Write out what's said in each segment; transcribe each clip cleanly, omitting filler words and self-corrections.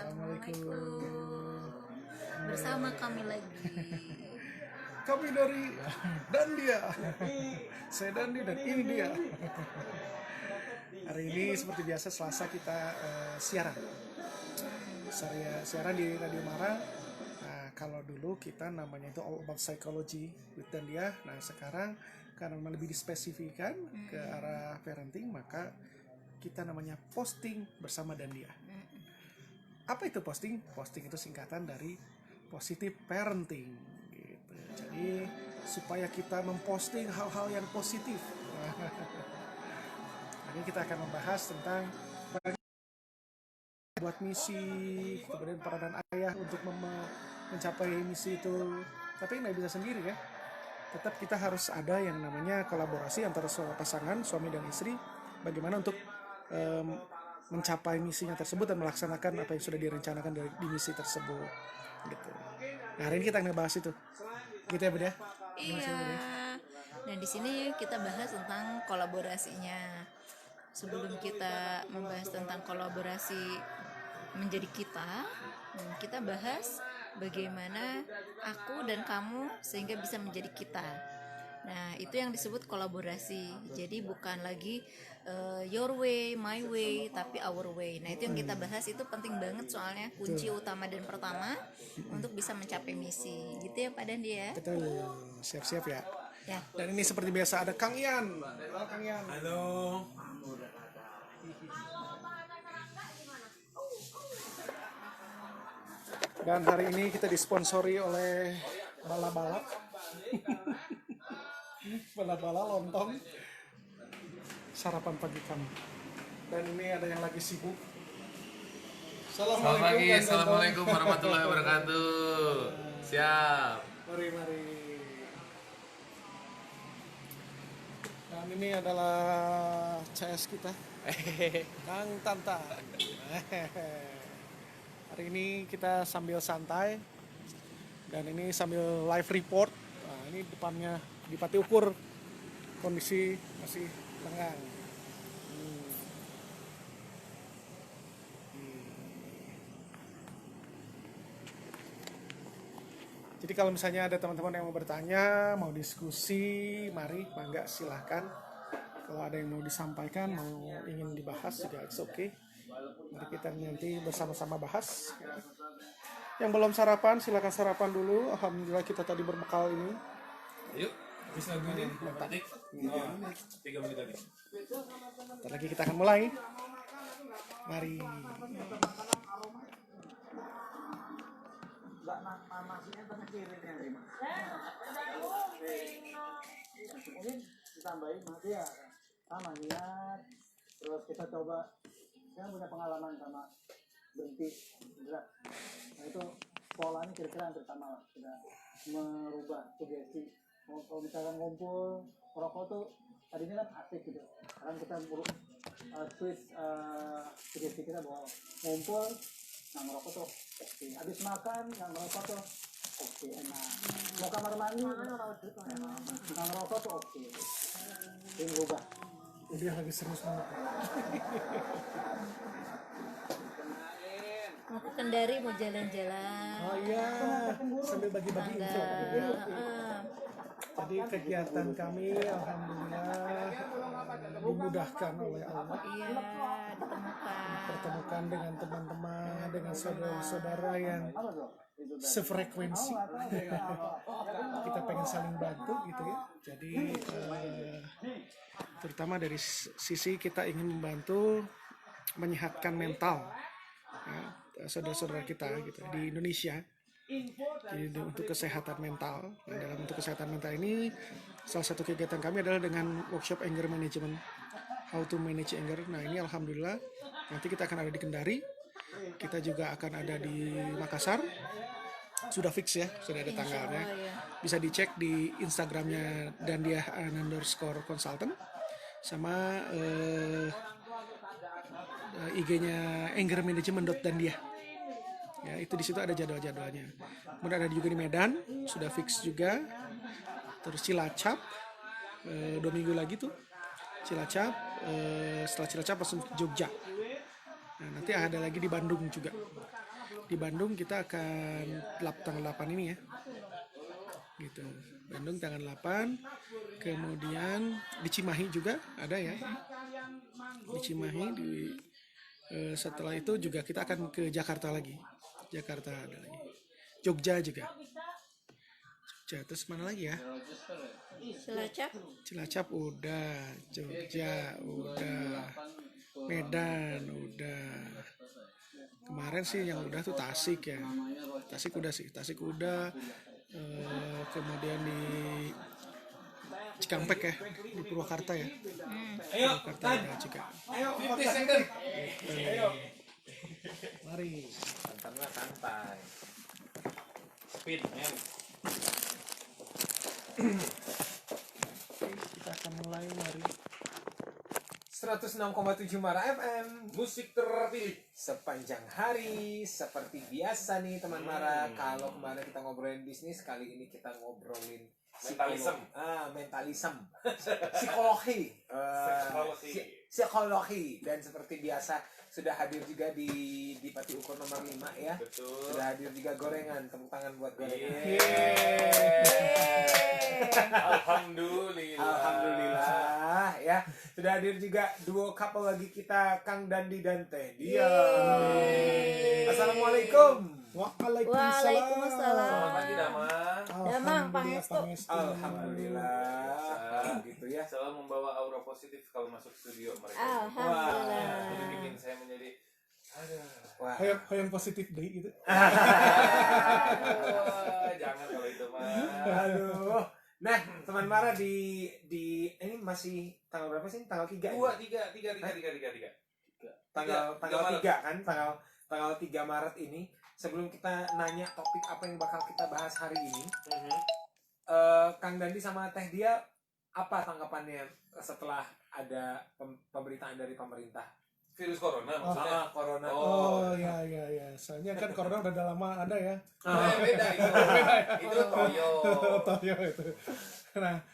Assalamualaikum. Bersama kami lagi. Kami dari Dandia. Saya Dandi dan ini dia. Hari ini seperti biasa Selasa kita siaran di Radio Mara. Nah, kalau dulu kita namanya itu All About Psychology with Dandia. Nah, sekarang karena lebih dispesifikan ke arah parenting, maka kita namanya Posting bersama Dandia. Apa itu posting? Posting itu singkatan dari positive parenting gitu. Jadi supaya kita memposting hal-hal yang positif. Ini kita akan membahas tentang buat misi, kemudian peranan ayah untuk mencapai misi itu. Tapi nggak bisa sendiri ya. Tetap kita harus ada yang namanya kolaborasi antara pasangan suami dan istri. Bagaimana untuk mencapai misinya tersebut dan melaksanakan apa yang sudah direncanakan di misi tersebut gitu. Nah, hari ini kita akan bahas itu gitu ya Bud ya. Iya. Nah di sini kita bahas tentang kolaborasinya. Sebelum kita membahas tentang kolaborasi menjadi kita bahas bagaimana aku dan kamu sehingga bisa menjadi kita. Nah itu yang disebut kolaborasi. Jadi bukan lagi your way, my way, tapi our way. Nah itu yang kita bahas, itu penting banget soalnya kunci utama dan pertama untuk bisa mencapai misi. Gitu ya Pak Dandi ya. Betul, siap-siap ya. Ya. Dan ini seperti biasa ada Kang Ian. Halo Kang Ian. Halo. Dan hari ini kita disponsori oleh Bala-Bala. Bala-Bala lontong sarapan pagi kami. Dan ini ada yang lagi sibuk. Selamat pagi, assalamualaikum warahmatullahi wabarakatuh. Siap. Mari. Dan ini adalah CS kita, Kang Tanta. Hari ini kita sambil santai dan ini sambil live report. Nah, ini depannya di Pati Ukur kondisi masih lengang. Jadi kalau misalnya ada teman-teman yang mau bertanya, mau diskusi, mari, mangga silahkan. Kalau ada yang mau disampaikan, mau ingin dibahas juga it's okay. Mari kita nanti bersama-sama bahas. Yang belum sarapan, silakan sarapan dulu. Alhamdulillah kita tadi berbekal ini. Yuk, habis lagu ini. Batik. 3 menit lagi. Bentar lagi kita akan mulai. Mari. Mungkin ditambahin nanti ya sama niat, terus kita coba. Saya punya pengalaman sama berhenti gerak. Nah itu polanya kira-kira hampir sama lah. Sudah merubah sugesti. Kalau misalkan ngumpul rokok tuh tadinya kan asik gitu. Sekarang kita switch sugesti kita bahwa ngumpul nggak ngerokok tuh oke. Habis makan nggak ngerokok tuh oke, enak. Mau kamar mandi nggak ngerokok tuh oke. Ini berubah. Dia lagi serius banget. Mau ke Kendari, mau jalan-jalan. Oh iya, sambil bagi-bagi info. Jadi kegiatan kami alhamdulillah dimudahkan oleh Allah. Iya, Pertemukan dengan teman-teman, dengan saudara-saudara yang sefrekuensi. Kita pengen saling bantu gitu ya. Jadi terutama dari sisi kita ingin membantu menyehatkan mental ya, saudara-saudara kita gitu di Indonesia. Jadi untuk kesehatan mental. Nah, dalam untuk kesehatan mental ini salah satu kegiatan kami adalah dengan workshop anger management, how to manage anger. Nah ini alhamdulillah nanti kita akan ada di Kendari, kita juga akan ada di Makassar. Sudah fix ya, sudah ada tanggalnya. Bisa dicek di Instagramnya dandia_consultant sama IG-nya angermanagement.dandia. Ya, itu di situ ada jadwal-jadwalnya. Kemudian ada juga di Medan, sudah fix juga. Terus Cilacap, 2 minggu lagi tuh. Cilacap, setelah Cilacap langsung ke Jogja. Nah, nanti ada lagi di Bandung juga. Di Bandung kita akan tanggal 8 ini ya. Gitu. Bandung tanggal 8. Kemudian di Cimahi juga ada ya. Di Cimahi setelah itu juga kita akan ke Jakarta lagi. Jakarta ada lagi. Jogja juga. Jogja terus mana lagi ya? Cilacap. Cilacap udah, Jogja udah, Medan udah. Kemarin sih yang udah tuh Tasik ya. Tasik udah sih, Tasik udah. Kemudian di Cikampek ya, di Purwakarta ya. Ayo, Purwakarta Tan. udah Cikampek. Ayo, 50 second. Ayo. Mari. Santai. Speed, man. Kita akan mulai mari. 106,7 Mara FM Musik terpilih. sepanjang hari seperti biasa nih teman Mara. Kalau kemarin kita ngobrolin bisnis, kali ini kita ngobrolin Mentalism. mentalism, psikologi, psikologi. Dan seperti biasa sudah hadir juga di Pati Ukur nomor 5 ya. Betul. Sudah hadir juga gorengan, tepuk tangan buat gorengan. Alhamdulillah. Alhamdulillah ya. Sudah hadir juga duo couple lagi kita, Kang Dandi dan Teh Dia. Assalamualaikum. Waalaikumsalam. Selamat pagi, Damang. Damang, Pangestu. Alhamdulillah. Gitu ya. Selalu membawa aura positif kalau masuk studio mereka. Alhamdulillah. Jadi bikin saya menjadi Wah. Hoyong positif deh gitu. jangan kalau itu mah. Aduh. Nah, teman Mara di ini masih tanggal berapa sih? Tanggal 3. Tiga. Tanggal Maret. 3 kan? Tanggal 3 Maret ini. Sebelum kita nanya topik apa yang bakal kita bahas hari ini, Kang Dandi sama Teh Dia, apa tanggapannya setelah ada pemberitaan dari pemerintah? Virus corona maksudnya. Corona. Oh ya. Soalnya kan corona udah lama ada ya. Beda itu. Itu toyo. Toyo itu. Nah,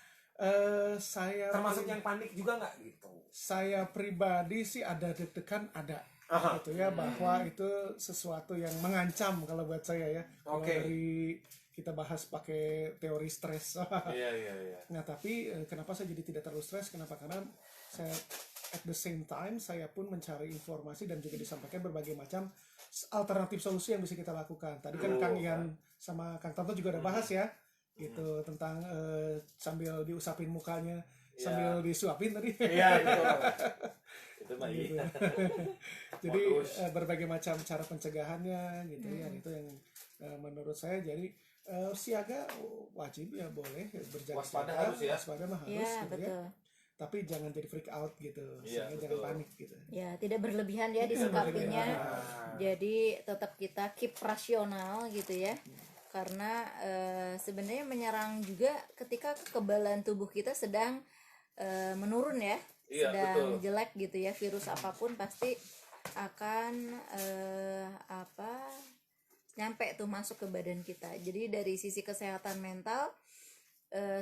saya Termasuk yang panik juga nggak gitu? saya pribadi sih ada deg-degan ada. Aha. Gitu ya, bahwa itu sesuatu yang mengancam kalau buat saya ya. Kalau Oke. dari kita bahas pakai teori stres. Iya. Nah, tapi kenapa saya jadi tidak terlalu stres? Kenapa? Karena saya at the same time saya pun mencari informasi dan juga disampaikan berbagai macam alternatif solusi yang bisa kita lakukan. Tadi kan Kang Ian sama Kang Tonto juga udah bahas ya, gitu tentang sambil diusapin mukanya, sambil disuapin tadi. Iya, betul. Itu mah Gitu. iya. Jadi Modus. berbagai macam cara pencegahannya gitu ya, itu yang menurut saya jadi siaga wajib ya, boleh berjaga. Waspada harus ya. Waspada mah harus Ya, gitu ya. betul. Tapi jangan jadi freak out gitu, Iya, sehingga betul. jangan panik gitu. Ya, tidak berlebihan ya disikapinya. Ah. Jadi tetap kita keep rasional gitu ya. Karena sebenarnya menyerang juga ketika kekebalan tubuh kita sedang menurun ya. Iya, Sedang betul. jelek gitu ya. Virus apapun pasti akan nyampe tuh masuk ke badan kita. Jadi dari sisi kesehatan mental,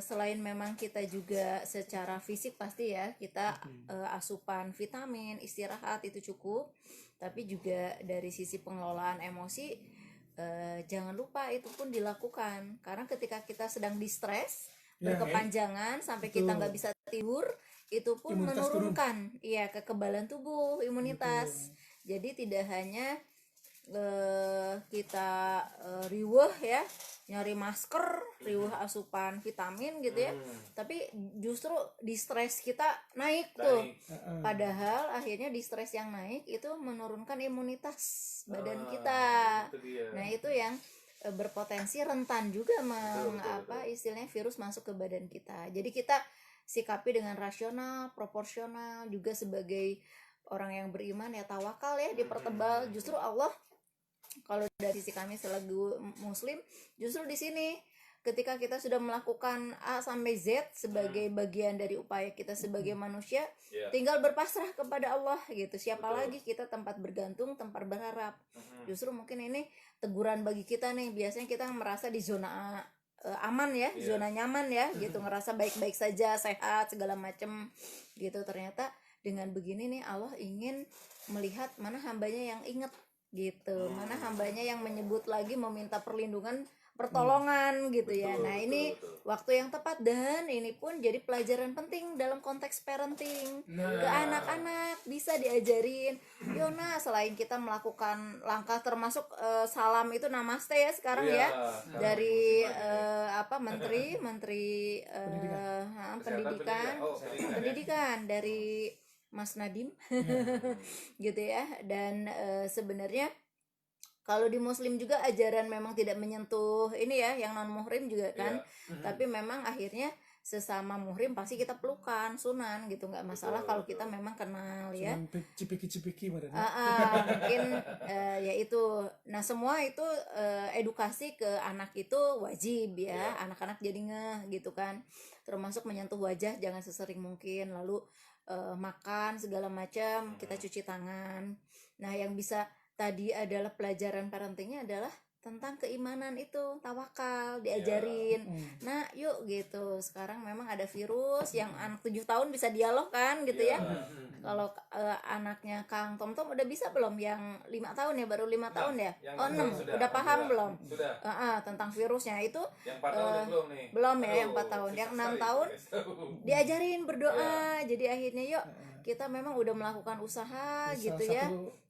selain memang kita juga secara fisik pasti ya kita asupan vitamin, istirahat itu cukup, tapi juga dari sisi pengelolaan emosi jangan lupa itu pun dilakukan, karena ketika kita sedang distres berkepanjangan sampai kita nggak bisa tidur, itu pun Imunitas menurunkan kekebalan tubuh, imunitas. Jadi tidak hanya kita riweuh ya, nyari masker, riweuh asupan vitamin gitu ya, tapi justru di stres kita naik tuh. Padahal akhirnya di stres yang naik itu menurunkan imunitas badan kita. Itu dia. Nah, itu yang berpotensi rentan juga betul. istilahnya virus masuk ke badan kita. Jadi kita sikapi dengan rasional, proporsional, juga sebagai orang yang beriman ya tawakal ya, dipertebal. Justru Allah, kalau dari sisi kami selaku muslim, justru di sini ketika kita sudah melakukan A sampai Z sebagai bagian dari upaya kita sebagai manusia, Iya. tinggal berpasrah kepada Allah gitu. Siapa Betul. lagi kita tempat bergantung, tempat berharap. Justru mungkin ini teguran bagi kita nih. Biasanya kita merasa di zona aman ya, Iya. zona nyaman ya, gitu, ngerasa baik-baik saja, sehat segala macem gitu. Ternyata dengan begini nih Allah ingin melihat mana hambanya yang ingat gitu. Mana hambanya yang menyebut lagi meminta perlindungan, pertolongan gitu ya. Nah ini waktu yang tepat, dan ini pun jadi pelajaran penting dalam konteks parenting ke anak-anak. Bisa diajarin, Yona, selain kita melakukan langkah termasuk salam itu namaste ya sekarang ya, dari menteri pendidikan dari Mas Nadim gitu ya. Dan sebenarnya kalau di Muslim juga ajaran memang tidak menyentuh ini ya, yang non muhrim juga kan. Tapi memang akhirnya sesama muhrim pasti kita pelukan, sunan gitu, nggak masalah kalau kita memang kenal ya. Cipiki-cipiki badannya. Mungkin ya itu. Nah semua itu edukasi ke anak itu wajib ya, anak-anak jadi ngeh gitu kan. Termasuk menyentuh wajah jangan sesering mungkin, lalu makan segala macam kita cuci tangan. Nah yang bisa tadi adalah pelajaran parentingnya adalah tentang keimanan itu, tawakal diajarin. Nah yuk gitu, sekarang memang ada virus yang anak 7 tahun bisa dialog kan gitu ya. Kalau anaknya Kang Tom Tom udah bisa belum? Yang 5 tahun ya, baru 5 tahun ya? Oh 6, udah paham belum? Sudah. Tentang virusnya itu Yang 4 tahun belum nih. belum ya, yang 4 tahun. Yang 6 tahun diajarin berdoa. Jadi akhirnya yuk kita memang udah melakukan usaha gitu ya.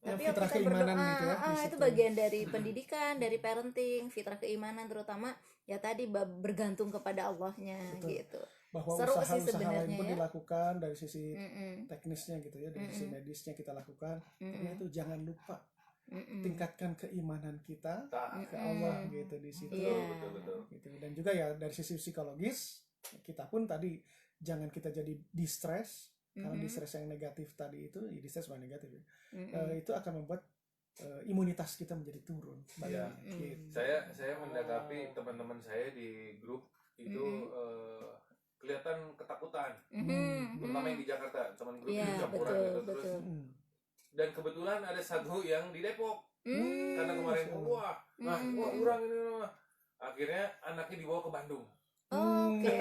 Tapi yuk fitrah kita keimanan berdoa. gitu ya, di Itu situ. bagian dari pendidikan, dari parenting, fitrah keimanan terutama ya tadi bergantung kepada Allahnya gitu. Bahwa Seru sih usaha-usaha lain sebenarnya pun ya. dilakukan dari sisi teknisnya gitu ya, dari sisi medisnya kita lakukan. Tapi itu jangan lupa tingkatkan keimanan kita ke Allah gitu di situ. Iya. Betul. Gitu. Dan juga ya dari sisi psikologis kita pun tadi jangan kita jadi distress, karena distress yang negatif tadi itu, ya distress bukan negatif ya. Itu akan membuat imunitas kita menjadi turun. Iya. Gitu. Saya mendakapi teman-teman saya di grup itu kelihatan ketakutan, terutama yang di Jakarta, teman grup Iya, di campuran betul, gitu. Terus betul. dan kebetulan ada satu yang di Depok, karena kemarin wah kurang ini mah. Akhirnya anaknya dibawa ke Bandung. Oke,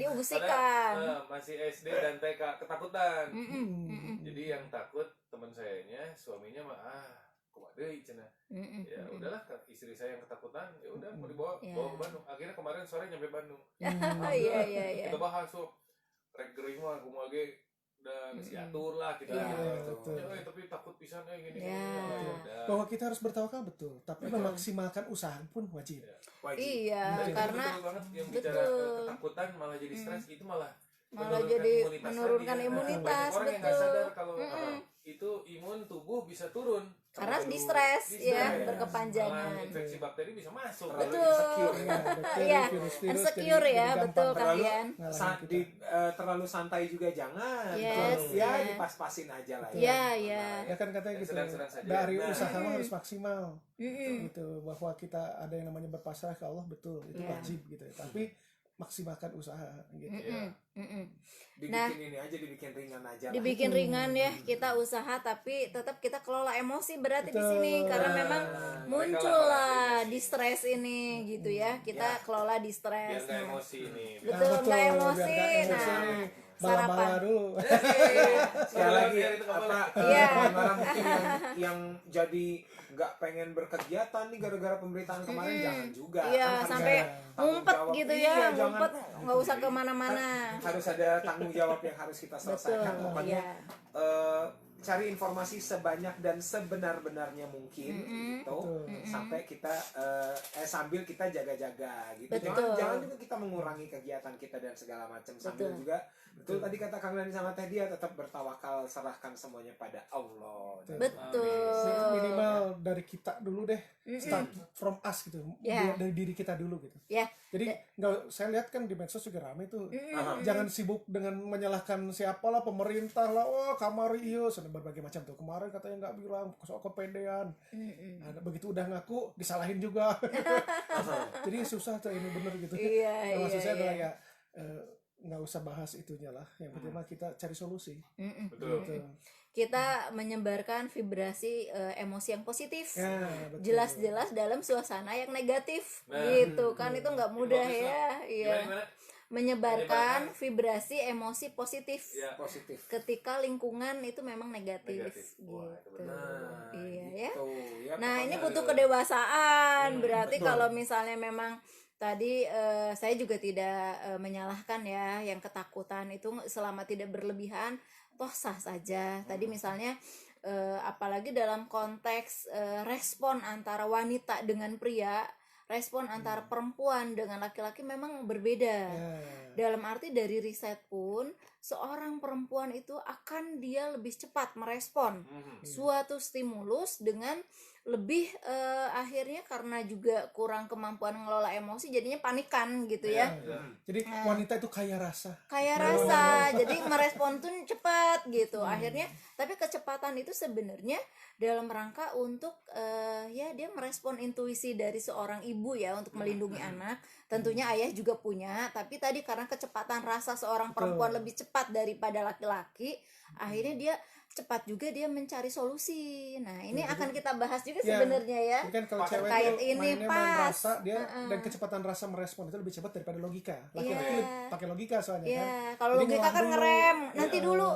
diungsikan. Padahal, masih SD dan TK, ketakutan. Mm-mm. Jadi yang takut teman sayanya, suaminya mah kumaha deui cenah. Ya udahlah, istri saya yang ketakutan, ya udah mau dibawa bawa ke Bandung. Akhirnya kemarin sore nyampe Bandung. Iya. Kita bahas tuh rek geuring mah kumaha ge udah geus diatur lah kita Iya, gitu. betul. Ya, tapi takut pisan gini. Iya. Ya udah. Bahwa kita harus bertawakal betul, tapi memaksimalkan usaha pun wajib. Wajib. Iya, Dan itu karena betul banget yang bicara betul. ketakutan malah jadi stres itu malah jadi menurunkan tadi. imunitas, Banyak orang yang nggak betul. sadar kalau itu imun tubuh bisa turun Karena Kalau di-stres ya, di-stres. berkepanjangan. Malah infeksi bakteri bisa masuk. Betul. Iya, insecure ya, betul kalian. Terlalu santai juga jangan. Yes, Terus ya iya. dipas-pasin aja lah Iya, iya. Ya kan katanya gitu, Sedang-sedang saja. dari Nah. usaha mah harus maksimal Mm-mm. gitu, bahwa kita ada yang namanya berpasrah ke Allah, betul itu Iya. wajib gitu ya. Tapi maksimalkan usaha gitu. Mm-mm. Mm-mm. Dibikin Nah. ini aja, dibikin ringan aja lah. Dibikin ringan ya, kita usaha tapi tetap kita kelola emosi berarti di sini, karena memang muncullah di stres ini gitu ya. Kita kelola di Biar stres. nggak emosi ini. Betul, nggak biar emosi. nggak emosi Nah, nih. sarapan. Bala-bala dulu. Sekali lagi Biar itu nggak apa boleh. Iya. orang mungkin yang jadi nggak pengen berkegiatan nih gara-gara pemberitaan kemarin, jangan juga. Iya, Kan harus sampai ada tanggung ngumpet jawab. gitu Iya, ya, jangan- ngumpet nggak usah kemana-mana. harus ada tanggung jawab yang harus kita Betul, selesaikan. Pokoknya iya. cari informasi sebanyak dan sebenar-benarnya mungkin gitu, sampai kita sambil kita jaga-jaga gitu. Betul. Jangan juga kita mengurangi kegiatan kita dan segala macam, sambil Betul. juga betul tadi kata Kang Dani sama Teh Dia, tetap bertawakal, serahkan semuanya pada Allah. Betul. Minimal dari kita dulu deh, start from us gitu, Ya. dari diri kita dulu gitu. Ya. Jadi nggak, saya lihat kan di medsos juga rame tuh, jangan sibuk dengan menyalahkan siapa lah, pemerintah lah, oh kamari iyo, sudah berbagai macam tuh. Kemarin katanya nggak bilang soal kepedean, nah, begitu udah ngaku disalahin juga. Jadi susah tuh ini bener gitu. Iya, Nah, maksud iya, saya adalah iya. ya nggak usah bahas itunya lah. Yang penting mah kita cari solusi. Betul. Gitu. Kita menyebarkan vibrasi emosi yang positif. Ya, betul. Jelas-jelas dalam suasana yang negatif Nah. gitu kan, itu nggak mudah Bagus ya. lah. Iya. Gimana? Menyebarkan vibrasi emosi positif Ya. Positif. ketika lingkungan itu memang negatif, Negatif. Wah, itu gitu. benar. Iya ya. Gitu, ya. ya. Nah, ini Pokoknya butuh kedewasaan. Berarti betul. kalau misalnya memang tadi saya juga tidak menyalahkan ya yang ketakutan itu selama tidak berlebihan, toh sah saja. Tadi misalnya apalagi dalam konteks respon antara wanita dengan pria, respon antara perempuan dengan laki-laki memang berbeda. Ya. Dalam arti dari riset pun seorang perempuan itu akan dia lebih cepat merespon suatu stimulus dengan lebih akhirnya karena juga kurang kemampuan mengelola emosi jadinya panikan gitu ya. Jadi wanita itu kaya rasa. Kayak rasa jadi merespon tuh cepat gitu akhirnya, tapi kecepatan itu sebenarnya dalam rangka untuk ya dia merespon intuisi dari seorang ibu ya untuk melindungi anak. Tentunya ayah juga punya, tapi tadi karena kecepatan rasa seorang perempuan lebih cepat daripada laki-laki, akhirnya dia cepat juga dia mencari solusi. Nah, ini akan kita bahas juga Ya, sebenarnya ya. Ini kan kalau cewek Terkait itu ini mainnya main pas. rasa dia dan kecepatan rasa merespon itu lebih cepat daripada logika. Laki-laki Iya. pakai logika soalnya kan. Ya, kalau Jadi logika ngolah kan dulu. ngerem, nanti Ya, dulu,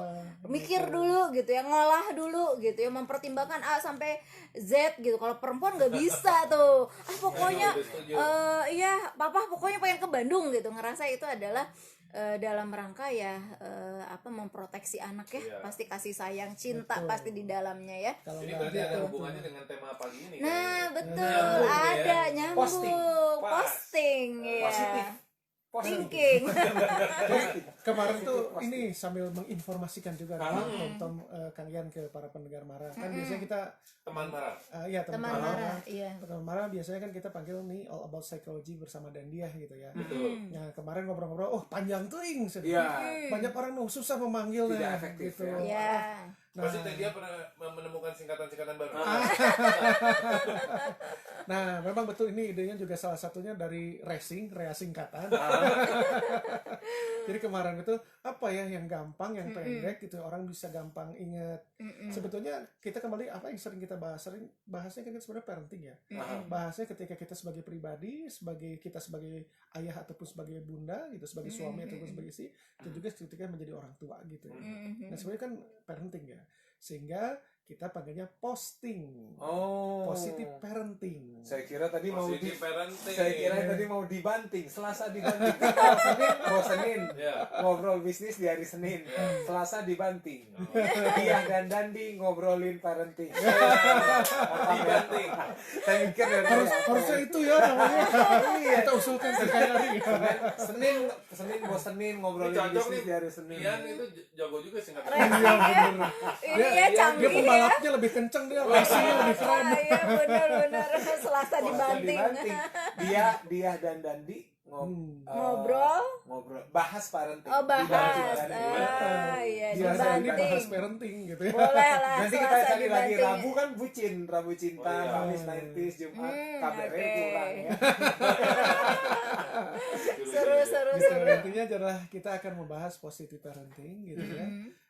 mikir dulu gitu ya, ngolah dulu gitu ya, mempertimbangkan A sampai Z gitu. Kalau perempuan nggak bisa tuh. Pokoknya iya, papa pokoknya pengen ke Bandung gitu. Ngerasa itu adalah dalam rangka ya memproteksi anak ya. Iya. Pasti kasih sayang, cinta Betul. pasti di dalamnya ya. Kalau Ini nggak berarti ada gitu. hubungannya dengan tema pagi ini. Nah, kayaknya. betul, Nyambung ya. ada nyambung. Posting. Pas. Posting ya. Positif. Thinking. Kemarin tuh ini sambil menginformasikan juga nonton kalian ke para pendengar Mara. Kan biasanya kita Teman marah. iya Teman teman Mara. marah, iya. Teman Mara biasanya kan kita panggil nih All About Psychology bersama Dandiah gitu ya. Betul. Nah, kemarin ngobrol-ngobrol, oh panjang tuh ing. Iya. Banyak orang tuh susah memanggilnya Tidak efektif, gitu. ya. Ya. Pasti dia pernah menemukan singkatan-singkatan baru. Nah, memang betul ini idenya juga salah satunya dari racing, rea singkatan. Jadi kemarin itu apa ya yang gampang, yang pendek gitu orang bisa gampang ingat. Sebetulnya kita kembali apa yang sering kita bahas, bahasnya kan sebenarnya parenting ya. Bahasnya ketika kita sebagai pribadi, kita sebagai ayah ataupun sebagai bunda gitu, sebagai suami ataupun sebagai istri, itu juga ketika menjadi orang tua gitu. Nah, sebenarnya kan parenting ya. Sehingga kita panggilnya posting. Oh. Positive parenting. Saya kira tadi mau Positive parenting. Saya kira tadi mau dibanting. Selasa dibanting. Senin. Ya. Ngobrol bisnis di hari Senin. Selasa dibanting. Dia dan Dandi ngobrolin parenting. Dibanting. Saya mikir dari Harusnya itu ya namanya. Kita usulkan sekali lagi. Senin Ini ngobrolin cocok bisnis nih. di hari Senin. Ian itu jago juga singkatan. Iya bener. Ini ya Dia canggih ya. pembalapnya lebih kenceng dia, racingnya lebih keren. Iya benar-benar Selasa dibanting. Dia dan Dandi Ngobrol. bahas parenting. Oh, bahas. Dibanting. Iya, Biasa ini dibanting. bahas parenting gitu ya. Boleh lah. Nanti kita Selasa cari lagi dibanting. Rabu kan bucin, Rabu cinta, Oh, iya. Kamis 90s, Jumat KBR oke. kurang ya. Seru. Intinya adalah kita akan membahas positive parenting gitu ya.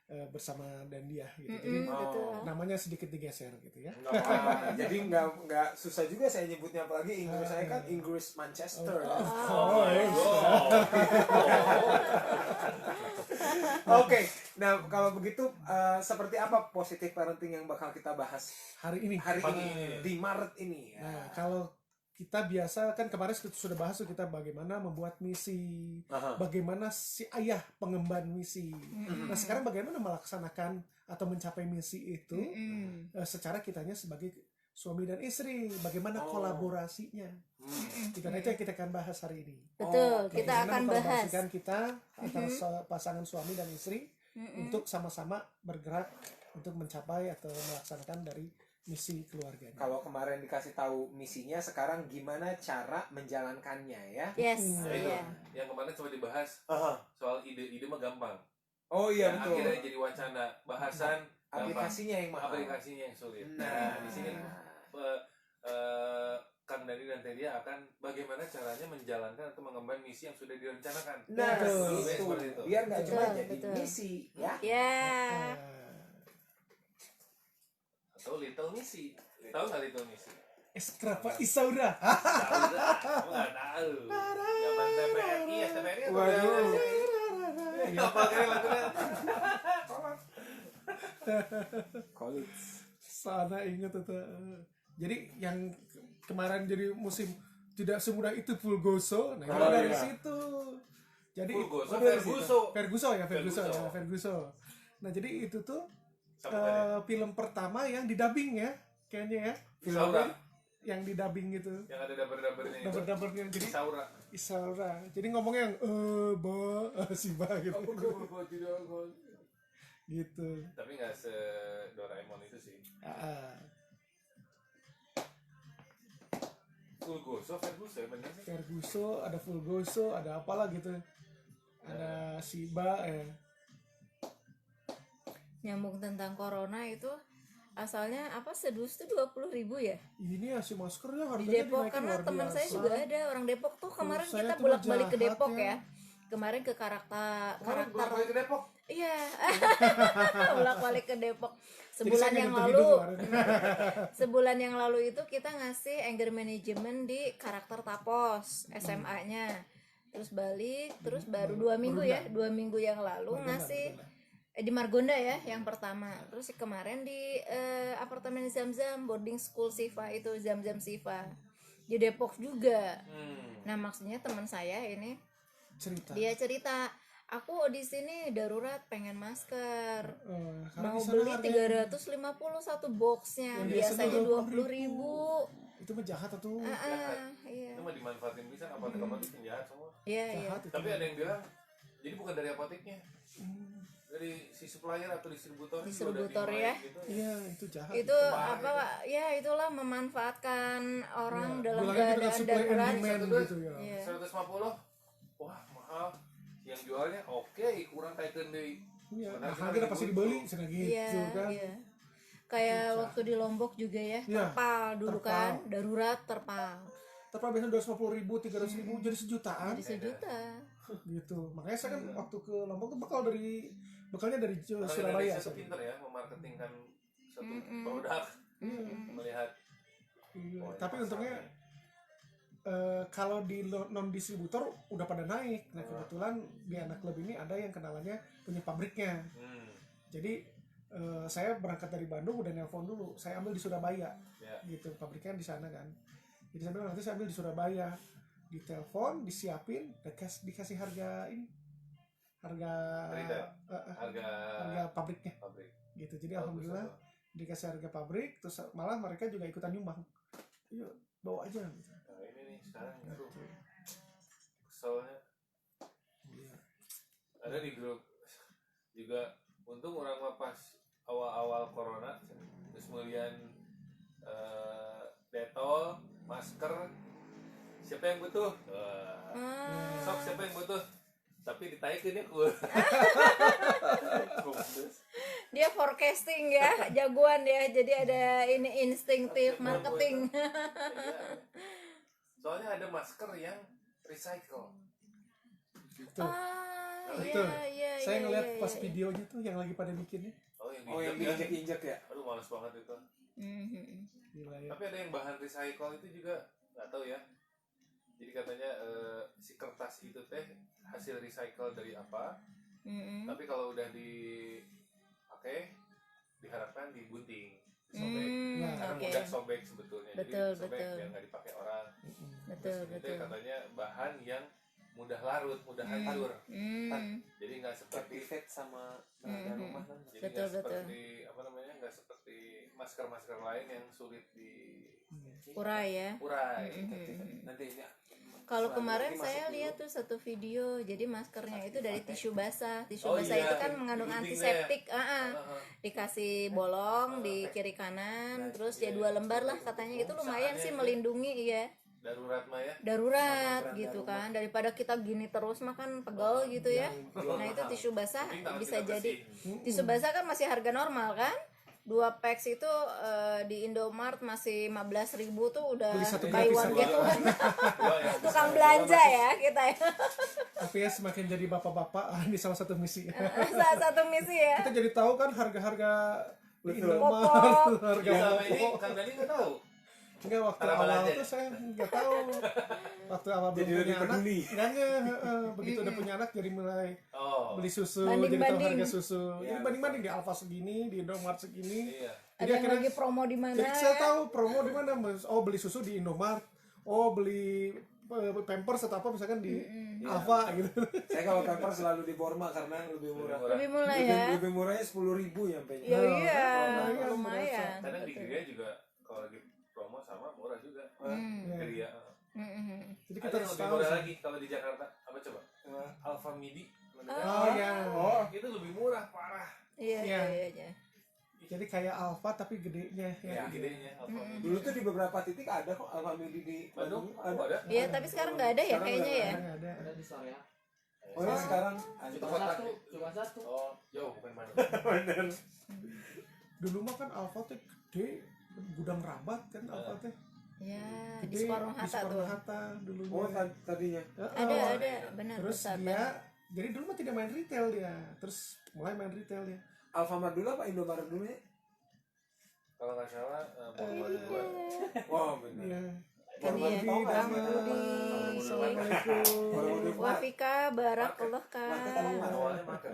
Bersama Dandiah gitu. Jadi Betul. namanya sedikit digeser gitu ya. Jadi nggak susah juga saya nyebutnya, apalagi Inggris saya kan Inggris Manchester. Oke, nah kalau begitu seperti apa positive parenting yang bakal kita bahas Hari ini. hari Pagi ini ini. di Maret ini? Nah, kalau kita biasa kan kemarin sudah bahas tuh kita bagaimana membuat misi, bagaimana si ayah pengemban misi. Nah sekarang bagaimana melaksanakan atau mencapai misi itu secara kitanya sebagai suami dan istri, bagaimana kolaborasinya. Karena itu yang kita akan bahas hari ini. Betul, kita Bagaimana akan bahas. mengkolaborasikan kita antara pasangan suami dan istri untuk sama-sama bergerak untuk mencapai atau melaksanakan dari misi keluarganya. Kalau kemarin dikasih tahu misinya, sekarang gimana cara menjalankannya ya? Yes, Nah, itu iya. yang kemarin coba dibahas soal ide mah gampang. Oh iya Yang betul. akhirnya jadi wacana, bahasan gampang. Aplikasinya yang mahal. Aplikasinya yang sulit. Nah, Nah, di sini Kang Dani dan Tedia akan bagaimana caranya menjalankan atau mengemban misi yang sudah direncanakan. Nah, Betul. itu. Seperti itu. Biar nggak cuma Betul, jadi betul. misi ya. Ya. Atau Little Misi. Tahu nggak Little Misi? Eskrapa Isaura. Tahu nggak? Aku nggak tahu. Zaman TPRI ya, TPRI atau Waduh. Ya, apa kira lagunya? College. Sana inget itu. Jadi yang kemarin jadi musim tidak semudah itu Fulgoso, nah itu Oh, dari iya. situ. Jadi Fulgoso, dari situ. Ferguso. Ferguso ya, Ferguso. Ferguso. Nah jadi itu tuh Sambungannya. film pertama yang didubbing ya, kayaknya ya. Isaura. Yang didubbing gitu. Yang ada dabar-dabarnya itu. Dabar-dabarnya jadi Isaura. Isaura. Jadi ngomongnya yang si ba gitu. Gitu. Tapi nggak se Doraemon itu sih. Fulgoso, Ferguso ya bener sih. Ferguso, ada Fulgoso, ada apalah gitu. Ada Shiba Nyambung tentang corona itu asalnya apa sedus tuh 20.000 ya Ini ya si masker ya di harganya Depok, dinaikin karena luar teman saya biasa. juga ada orang Depok tuh. Kemarin Saya kita tuh bolak-balik ke jahat Depok ya. ya. Kemarin ke Kemarin karakter bolak-balik ke Depok. iya bolak-balik ke Depok Jadi sebulan saya yang ngirim lalu. hidup kemarin. Sebulan yang lalu itu kita ngasih anger management di karakter Tapos SMA-nya. Terus balik, terus baru 2 minggu ya, 2 minggu yang lalu ngasih di Margonda ya yang pertama. Terus kemarin di apartemen Zam-Zam boarding school Siva itu Zam-Zam Siva di Depok juga. Nah maksudnya teman saya ini Cerita. dia cerita, aku di sini darurat pengen masker, Karena mau di sana beli harganya 350 satu boxnya, Yang biasanya biasanya 20.000. itu mah jahat tuh. Iya. Itu mah dimanfaatin bisa apotek-apotek penjahat semua. Iya, iya. Jahat itu. Tapi ada yang bilang jadi bukan dari apoteknya. Dari si supplier atau distributor juga Distributor udah ya. dimulai gitu. Iya, itu jahat. Itu apa? Ya itulah memanfaatkan orang dalam Bilangnya kita keadaan supply and darurat. demand Satu gitu ya. Iya. 150. Wah, mahal. Yang jualnya oke, kurang kayak deui. Iya, Sebenarnya harga kita pasti lagi dibeli butuh. senang gitu Iya, kan. iya. Kayak waktu di Lombok juga ya, Iya, terpal dulu terpal. kan, darurat terpal. Tapi biasanya 250.000, 300.000 jadi sejutaan Jadi sejuta. gitu. Makanya saya kan waktu ke Lombok tuh bekalnya dari Orang Surabaya. Indonesia tuh saya. pinter ya memarketingkan satu produk, melihat Iya, oh, tapi pasarnya. untungnya kalau di non distributor udah pada naik. Nah kebetulan di anak klub ini ada yang kenalannya punya pabriknya. Jadi saya berangkat dari Bandung udah nelpon dulu. Saya ambil di Surabaya, ya. gitu pabriknya di sana kan. Jadi saya bilang nanti saya ambil di Surabaya. Ditelepon, disiapin, dikasih harga ini, harga Retail. Harga pabriknya, pabrik. gitu. Jadi Bagus alhamdulillah itu. dikasih harga pabrik, terus malah mereka juga ikutan nyumbang. Yuk bawa aja. Gitu. Nah, ini nih sekarang aduh, keselnya ada di grup juga. Untung orang mah pas awal-awal corona terus kemudian detol, masker, siapa yang butuh? Sok siapa yang butuh? Tapi ditaikin ya kur. Dia forecasting ya, jagoan ya. Jadi ada ini instinktif marketing. Iya. Soalnya ada masker yang recycle. Gitu. Iya, iya. Saya iya, ngeliat iya, pas iya. videonya tuh yang lagi pada bikinnya. Oh yang Oh, yang diinjak ya? diinjak-injak ya. Aduh males banget itu. Mhm. Gila ya. Tapi ada yang bahan recycle itu juga nggak tahu ya. Jadi katanya si kertas itu teh hasil recycle dari apa? Mhm. Tapi kalau udah dipakai diharapkan digunting, disobek. Hmm, Karena oke. mudah sobek sebetulnya. Betul, Jadi sobek betul. biar nggak dipakai orang. Betul, Terus itu betul. katanya bahan yang mudah larut, mudah hancur. Hmm. Jadi nggak seperti Captivate sama beranda rumah kan. jadi Betul, nggak betul. seperti apa namanya, nggak seperti masker-masker lain yang sulit Urai ya. diurai. Nanti ini Kalau selama kemarin ini saya masuk dulu. lihat tuh satu video, jadi maskernya itu dari tisu basah. Tisu Oh basah iya, itu kan mengandung digunting antiseptik. Heeh. Dikasih bolong di kiri kanan, terus ya 2 lembar lah katanya. Itu lumayan sih melindungi, iya. Darurat mah ya. Darurat gitu kan, daripada kita gini terus makan pegel gitu ya. Nah itu tisu basah Penting tangan bisa kita jadi. bersih. Tisu basah kan masih harga normal kan. 2 packs itu di Indomart masih 15.000 tuh udah Beli satu buy gratis one satu. get one. Dua ya. Tukang belanja ya kita ya. Tapi ya semakin jadi bapak-bapak ini salah satu misi. Salah satu misi ya. Kita jadi tahu kan harga-harga di Betul. Indomaret, Popok. harga Jadi selama ini popok. Kang Dani nggak tahu. Enggak, waktu Harapan awal aja. tuh saya nggak tahu. Waktu awal belum Jadi punya lebih anak, peduli. begitu udah punya anak jadi mulai Oh. beli susu, Banding-banding. jadi tahu harga susu. Iya, Jadi banding-banding di Alfa segini, di Indomart segini. Iya. Ada Jadi yang akhirnya lagi promo di mana? jadi saya tahu promo di mana. Oh, beli susu di Indomart. Oh, beli Pampers atau apa misalkan di Alfa gitu. Saya kalau pamper selalu di Borma karena lebih murah. Lebih mulai ya. Lebih murahnya 10.000 nyampe. Ya iya, lumayan, lumayan. Kadang di Geria juga kalau lagi promo sama murah juga. Ya. Geria. Jadi Ada kita yang harus lebih tahu murah sih. lagi kalau di Jakarta. Apa coba? Alfa Midi. Oh ya. Itu lebih murah parah. Iya, Iya. iya, iya. Jadi kayak Alfa tapi gedenya ya. Yang gedenya Alfa Midi. Dulu tuh di beberapa titik ada kok Alfamidi di Bandung Ada. ada. Iya, tapi sekarang nggak ada ya Sekarang kayaknya ya. Sekarang ada. Ada di Sorea. Oh ya sekarang Itu Cuma kota. satu, cuma satu. Oh, jauh bukan Bandung. bener. Dulu mah kan Alfa teh gede, gudang rabat kan Alfa teh. Ya, di Gede, Soekarno di Hatta Soekarno tuh. Hatta dulunya. Oh tadinya. Ada, benar. Terus besar dia banget. jadi dulu mah tidak main retail dia. Terus mulai main retail dia. Alfamart dulu apa Indomaret dulu ya? Kalau nggak salah, Borma duluan. Wah bener. Iya. Ini ya, Tahu nggak? Bang Budi. Assalamualaikum. Wafika, barakallah Market kak. apa? Awalnya makan.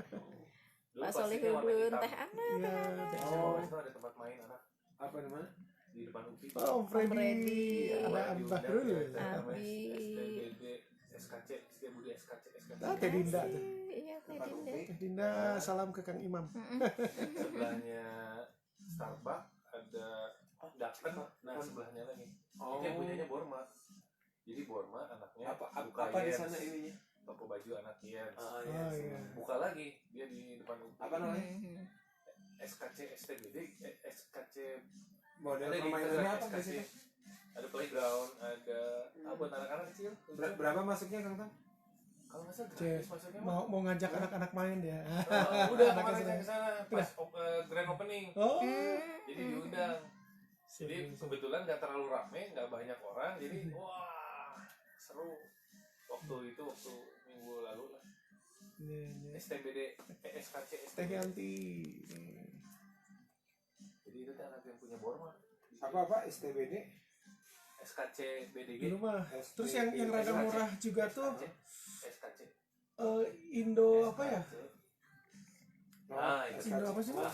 Dulu Pak pastinya warna Solihudun, hitam. teh anak. Iya. Saya bawa itu ada tempat main anak Apa namanya? di depan UPI. Oh, Freddy. Freddy. Ada Abi Bahrul ya. Abi. STBD, SKC, Setia Budi SKC, SKC. Ah, Teh Dinda tuh. Iya, Teh Depan Dinda. UPI. Teh Dinda, salam ke Kang Imam. Sebelahnya Starbucks ada Daken, nah sebelahnya lagi. Oh. Itu yang punyanya Borma. Jadi Borma anaknya buka Apa di Yens. sana ininya? Toko baju anak Yens. Ah, Oh iya. Buka lagi dia di depan UPI. Apa namanya? SKC, STBD, SKC. Model Ada di permainannya apa di SKC. situ? Ada playground, ada buat anak-anak kecil. Berapa masuknya Kang Tam? Kalau nggak salah Cek, gratis masuknya mah. mau ngajak anak-anak main dia. Udah Anaknya kemarin sudah. saya kesana pas grand opening. Oh. Jadi diundang. Jadi kebetulan nggak terlalu rame, nggak banyak orang. Jadi wah seru. Waktu minggu lalu lah. Iya, iya. STBD, SKC, Teh Yanti. Jadi itu tuh anak yang punya Borma. Apa STBD? SKC, BDG. Dulu mah. Terus yang rada murah juga tuh SKC. Indo apa ya? Nah, itu Indo apa sih? Wah,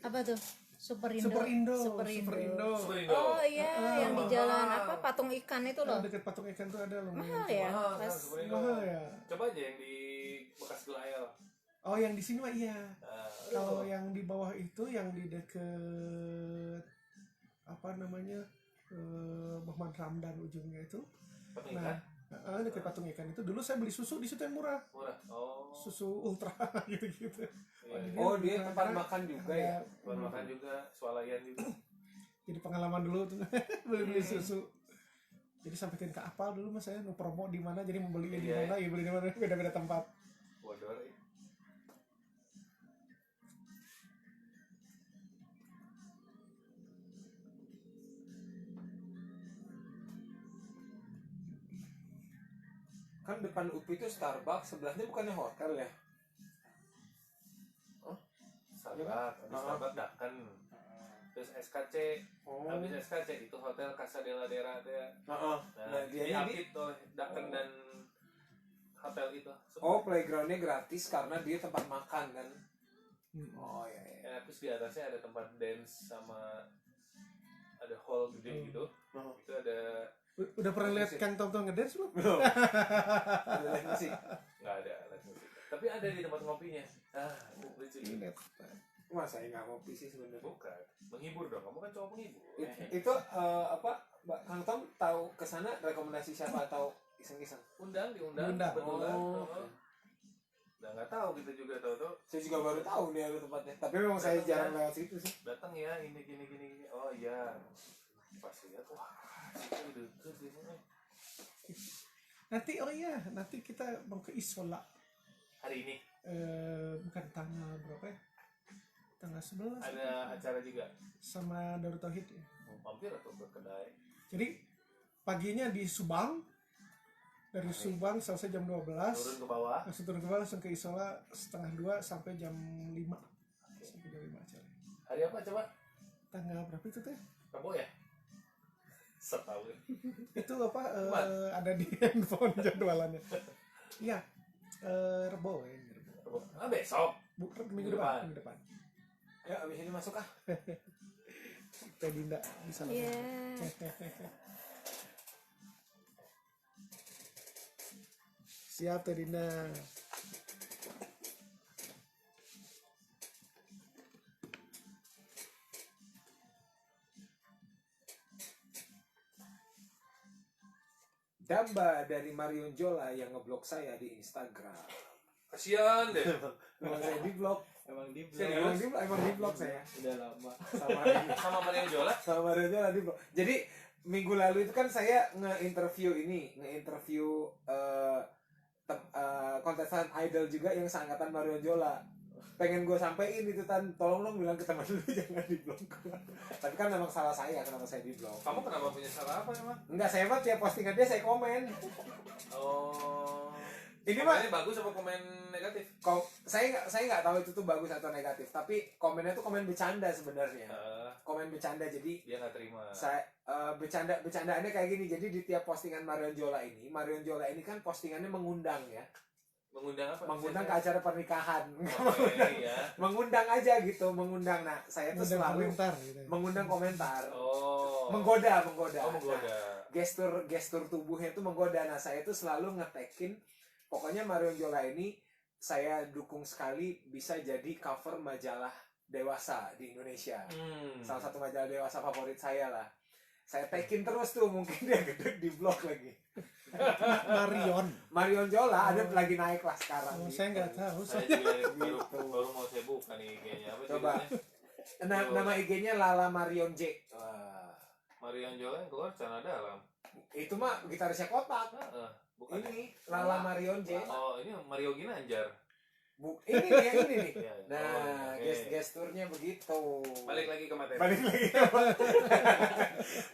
Apa tuh? Super Indo. Super Indo. Super Indo. Super Indo. Oh iya, yang di jalan apa patung ikan itu loh. Dekat patung ikan tuh ada loh. Mahal ya, Mahal, pas Super Indo. Mahal ya. Coba aja yang di bekas Gelayel. Oh, yang di sini mah iya. Nah, Kalau yang di bawah itu yang di deket apa namanya? Muhammad Ramdan ujungnya itu. patung Nah, ikan dekat patung ikan itu dulu saya beli susu di situ yang murah. murah. Oh, Susu ultra gitu-gitu. iya. Oh dia tempat makan juga ya? Buat makan juga, swalayan juga. Jadi pengalaman dulu tuh beli-beli susu. Jadi sampai ke apal dulu mas saya mau promo di mana jadi mau beli di Iya. mana ya beli di mana beda-beda tempat. Bodor. Ya. Kan depan UPI itu Starbucks, sebelahnya bukannya hotel ya? Starbucks, habis Starbucks Daken. Terus SKC, Oh. habis SKC itu Hotel Casa de la Dera dia. Heeh. Nah, Nah, dia ini diapit tuh Daken dan hotel itu. oh playgroundnya gratis karena dia tempat makan kan? Oh iya. Iya. Ya, terus di atasnya ada tempat dance sama ada hall gede gitu. Oh. Itu ada Udah pernah lihat Kang Tom Tom ngedance belum? Belum. Ada live musik. nggak ada alat musik. Tapi ada di tempat ngopinya. Ah, lucu. Lihat. Wah saya nggak ngopi sih sebenarnya. Bukan, menghibur dong. Kamu kan cowok penghibur. Itu apa? Mbak Kang Tom tahu kesana rekomendasi siapa atau iseng-iseng? Diundang Diundang. kebetulan. Oh, Heeh. Nah, nggak tahu kita juga tahu Saya juga baru tahu nih ada tempatnya. Tapi memang saya jarang lewat situ sih. datang ya ini gini. Oh iya. Pas lihat wah, itu deket ini. Nanti kita mau ke Isola. Hari ini Bukan tanggal berapa ya? Tanggal 11 ada acara juga. sama Darut Tauhid ya. Mampir atau berkedai. Jadi paginya di Subang. Dari Subang selesai jam 12. Turun ke bawah. Langsung turun ke bawah, langsung ke Isola setengah 2 sampai jam 5. Sampai jam 5 acara. Hari apa coba? Tanggal berapa itu teh? Rabu ya? Setahun. Itu apa ada di handphone jadwalannya. Iya. Rebo ya. Rebo. Besok. Minggu depan. Ya abis ini masuk ah. Teh Dinda bisa lah. Iya. Siap Teh Dinda. Damba dari Marion Jola yang ngeblok saya di Instagram. Kasian deh. Emang saya di blok. Emang di Serius? Emang di blok saya. udah lama. Sama Mario Jola. Sama Marion Jola di blok. Jadi minggu lalu itu kan saya nge-interview kontestan idol juga yang seangkatan Marion Jola. Pengen gue sampein itu tolong dong bilang ke teman lu jangan di blok. Tapi kan memang salah saya kenapa saya di blok. Kamu kenapa punya salah apa emang? Enggak, saya mah tiap postingan dia saya komen. Oh. Ini mah Komennya bagus apa komen negatif? saya nggak tahu itu tuh bagus atau negatif, tapi komennya tuh komen bercanda sebenarnya. Komen bercanda, jadi Dia nggak terima. saya bercandaannya kayak gini. Jadi di tiap postingan Marion Jola ini kan postingannya mengundang ya. Mengundang apa? Mengundang ke acara pernikahan. Oke, ya. Mengundang aja gitu, mengundang. Nah, saya tuh Ngundang selalu komentar gitu. mengundang komentar. Oh. Menggoda. Oh, menggoda. Nah, gestur tubuhnya itu menggoda. Nah, saya tuh selalu ngetekin, pokoknya Marion Jola ini saya dukung sekali bisa jadi cover majalah dewasa di Indonesia. Salah satu majalah dewasa favorit saya lah. Saya tekin terus tuh, mungkin dia gede di blog lagi. Marion Jola ada lagi naik lah sekarang. Saya nggak tahu. Saya juga baru mau saya buka nih IG-nya. Apa Coba. judulnya? Nama IG-nya Lala Marion J. Marion Jola yang keluar celana dalam. Itu mah gitarisnya Kotak. Bukan. Ini Lala Marion J. Oh, ini Mario Ginanjar. Ini nih. Iya. Nah, Oke. gesturnya begitu. Balik lagi ke materi.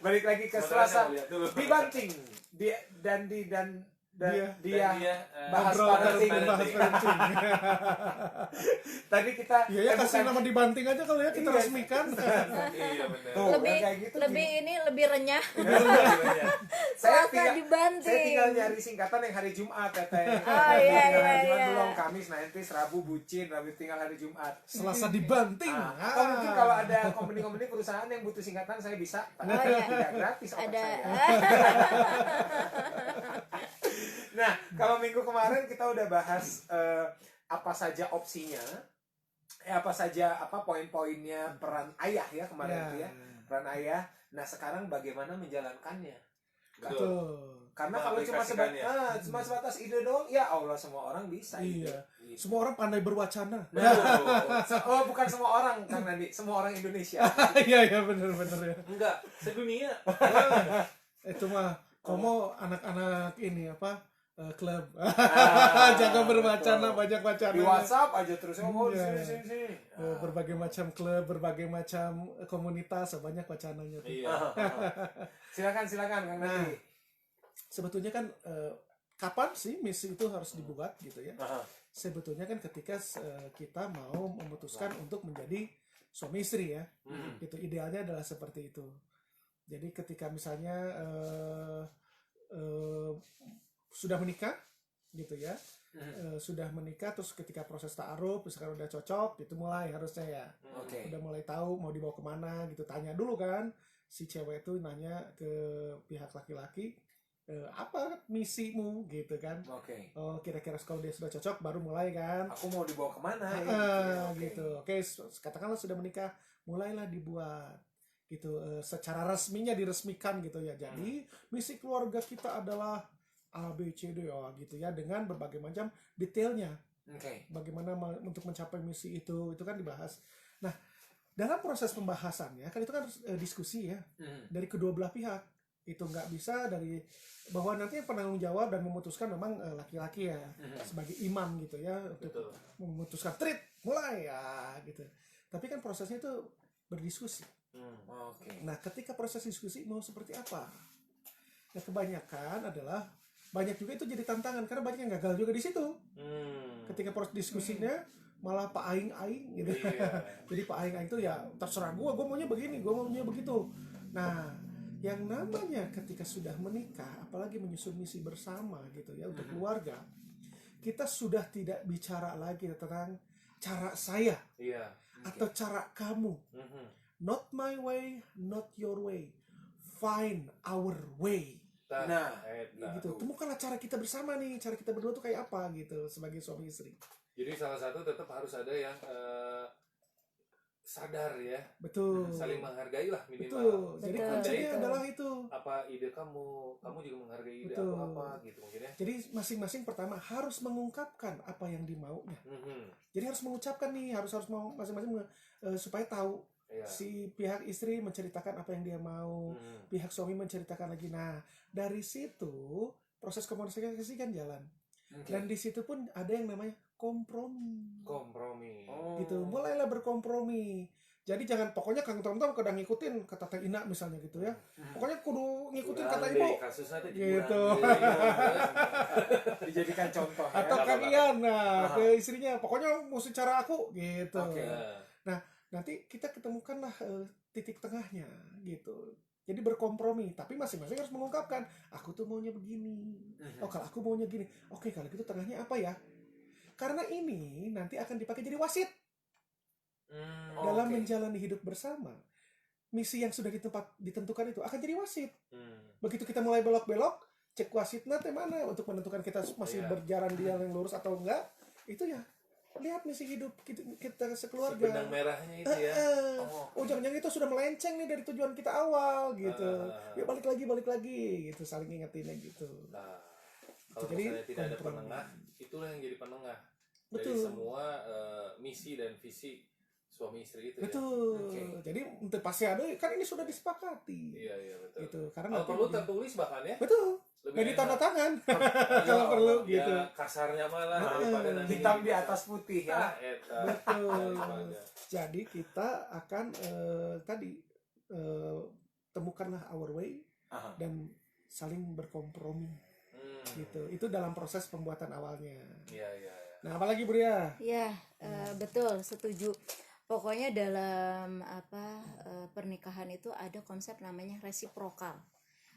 Balik lagi ke Sebentar, Selasa. saya mau lihat dulu. Dibanting. Dia Dan bahas Ngobrol parenting. bahas parenting. Tadi kita Iya ya, kasih nama dibanting aja kalau ya kita Iya. resmikan. Iya benar. Tuh, Lebih yang kayak gitu lebih renyah. saya Selasa dibanting. Saya tinggal nyari singkatan yang hari Jumat, Teteh. Oh, iya, Tinggal hari iya, Jumat iya. belum, Kamis, nanti Rabu bucin, Rabu tinggal hari Jumat. Selasa dibanting. Atau mungkin kalau ada company perusahaan yang butuh singkatan saya bisa. Oh, iya. Tidak gratis otak Ada saya. Nah, kalau minggu kemarin kita udah bahas apa saja opsinya, apa saja poin-poinnya peran ayah ya kemarin Ya. itu ya, peran ayah. Nah, sekarang bagaimana menjalankannya? Betul. Karena kalau cuma sebatas ide doang, ya Allah semua orang bisa. Iya. Gitu. Semua orang pandai berwacana. Oh, bukan semua orang, Kang Nandi, semua orang Indonesia. Iya benar ya. Enggak, sedunia. Itu mah komo anak-anak ini apa? Klub. Jaga berwacana, betul. banyak wacana. Di WhatsApp aja terus Iya. sini. Berbagai macam klub, berbagai macam komunitas, banyak wacananya tuh. Iya. Silakan Kang Nandi. Sebetulnya kan kapan sih misi itu harus dibuat gitu ya? Aha. Sebetulnya kan ketika kita mau memutuskan untuk menjadi suami istri ya. Itu idealnya adalah seperti itu. Jadi ketika misalnya sudah menikah gitu ya. Sudah menikah terus ketika proses ta'aruf misalkan udah cocok itu mulai harusnya ya. Oke. Udah mulai tahu mau dibawa kemana gitu, tanya dulu kan si cewek itu nanya ke pihak laki-laki apa misimu gitu kan. Oke. Oh kira-kira kalau dia sudah cocok baru mulai kan. Aku mau dibawa kemana Gitu. Oke, katakanlah sudah menikah, mulailah dibuat gitu secara resminya diresmikan gitu ya. Jadi misi keluarga kita adalah A B C D gitu ya, dengan berbagai macam detailnya. Oke. Bagaimana untuk mencapai misi itu kan dibahas. Nah, dalam proses pembahasannya kan itu kan diskusi ya dari kedua belah pihak. Itu nggak bisa dari bahwa nanti yang penanggung jawab dan memutuskan memang laki-laki ya sebagai imam gitu ya untuk Betul. memutuskan treat mulai ya gitu. Tapi kan prosesnya itu berdiskusi. Oke. Nah, ketika proses diskusi mau seperti apa? Nah, kebanyakan adalah banyak juga itu jadi tantangan karena banyak yang gagal juga di situ. Ketika proses diskusinya malah Pak Aing gitu. Iya. Jadi Pak Aing itu ya terserah gue maunya begini, gue maunya begitu. Nah, Yang namanya ketika sudah menikah, apalagi menyusun misi bersama gitu ya untuk keluarga, kita sudah tidak bicara lagi tentang cara saya Iya. atau cara kamu. Not my way, not your way. Find our way. Nah, Gitu. Temukanlah cara kita bersama nih, cara kita berdua tuh kayak apa gitu sebagai suami istri. Jadi salah satu tetap harus ada yang sadar ya, Betul. saling menghargai lah minimal. Betul. Jadi Betul. kuncinya Betul. adalah itu. Apa ide kamu juga menghargai ide Betul. aku apa gitu mungkin ya. Jadi masing-masing pertama harus mengungkapkan apa yang dimaunya. Mhm. Jadi harus mengucapkan nih, harus mau masing-masing supaya tahu. Iya. Si pihak istri menceritakan apa yang dia mau, pihak suami menceritakan lagi. Nah, dari situ proses komunikasi kan jalan. Dan di situ pun ada yang namanya kompromi. Kompromi. Gitu. Mulailah berkompromi. Jadi jangan pokoknya Kang Tom kedang ngikutin kata Teh Ina misalnya gitu ya. Pokoknya kudu ngikutin kata ibu. Kasusnya tuh Gitu. dijadikan contoh ya. Atau Kang apa-apa. Ian ke istrinya, pokoknya mesti cara aku gitu. Oke. Nah, nanti kita ketemukanlah titik tengahnya gitu. Jadi berkompromi, tapi masing-masing harus mengungkapkan, aku tuh maunya begini. Oh, kalau aku maunya gini. Oke, kalau gitu tengahnya apa ya? Karena ini nanti akan dipakai jadi wasit dalam Oke. menjalani hidup bersama. Misi yang sudah ditentukan itu akan jadi wasit. Begitu kita mulai belok-belok, cek wasitnya teh mana untuk menentukan kita masih Iya. berjalan di jalan yang lurus atau enggak. Itu ya lihat misi hidup kita Si sekeluarga. benang merahnya itu ya. Oh, jangan-jangan itu sudah melenceng nih dari tujuan kita awal gitu. Ya balik lagi gitu, saling ingetinnya gitu. Nah, kalau Jadi, misalnya tidak ada kompromi. penengah, itulah yang jadi penengah Betul. dari semua misi dan visi suami istri itu Betul. Oke. Jadi untuk pasti ada kan ini sudah disepakati. ya. Iya betul. Gitu. Karena Kalau nanti perlu tertulis bahkan ya. betul. Lebih Dan ditanda enak. tangan Ya, kalau perlu ya, gitu. kasarnya malah Nah, daripada nanti Hitam di atas putih ya. eta. Betul. Daripada. Jadi kita akan temukanlah our way Aha. dan saling berkompromi Hmm. gitu. Itu dalam proses pembuatan awalnya. Iya. Nah, apalagi Bu Ria? Ya, betul, setuju. Pokoknya dalam pernikahan itu ada konsep namanya resiprokal.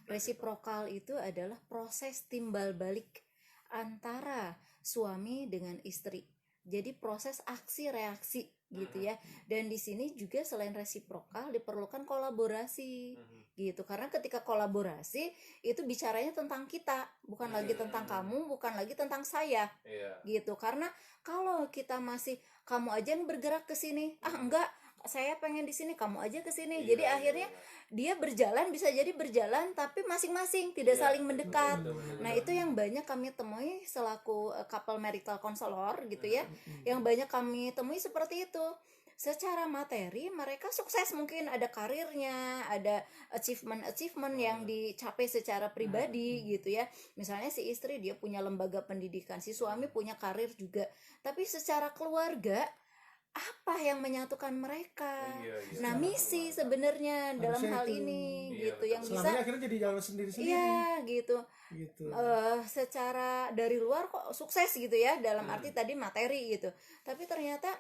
Resiprokal itu adalah proses timbal balik antara suami dengan istri. Jadi proses aksi reaksi gitu ya. Dan di sini juga selain resiprokal diperlukan kolaborasi gitu. Karena ketika kolaborasi itu bicaranya tentang kita, bukan lagi tentang kamu, bukan lagi tentang saya. Iya. Gitu. Karena kalau kita masih kamu aja yang bergerak ke sini, enggak, saya pengen di sini, kamu aja ke sini. Iya, Jadi akhirnya dia berjalan, bisa jadi berjalan tapi masing-masing tidak Iya, saling mendekat. betul. Nah, itu yang banyak kami temui selaku couple marital counselor gitu ya. Yang banyak kami temui seperti itu. Secara materi mereka sukses, mungkin ada karirnya, ada achievement yang dicapai secara pribadi gitu ya. Misalnya si istri dia punya lembaga pendidikan, si suami punya karir juga. Tapi secara keluarga apa yang menyatukan mereka? Iya. Nah, misi sebenarnya dalam Harusnya hal itu. ini Iya, gitu betul. yang bisa Selamanya akhirnya jadi jalan sendiri-sendiri. iya gitu. Gitu. Secara dari luar kok sukses gitu ya, dalam arti tadi materi gitu. Tapi ternyata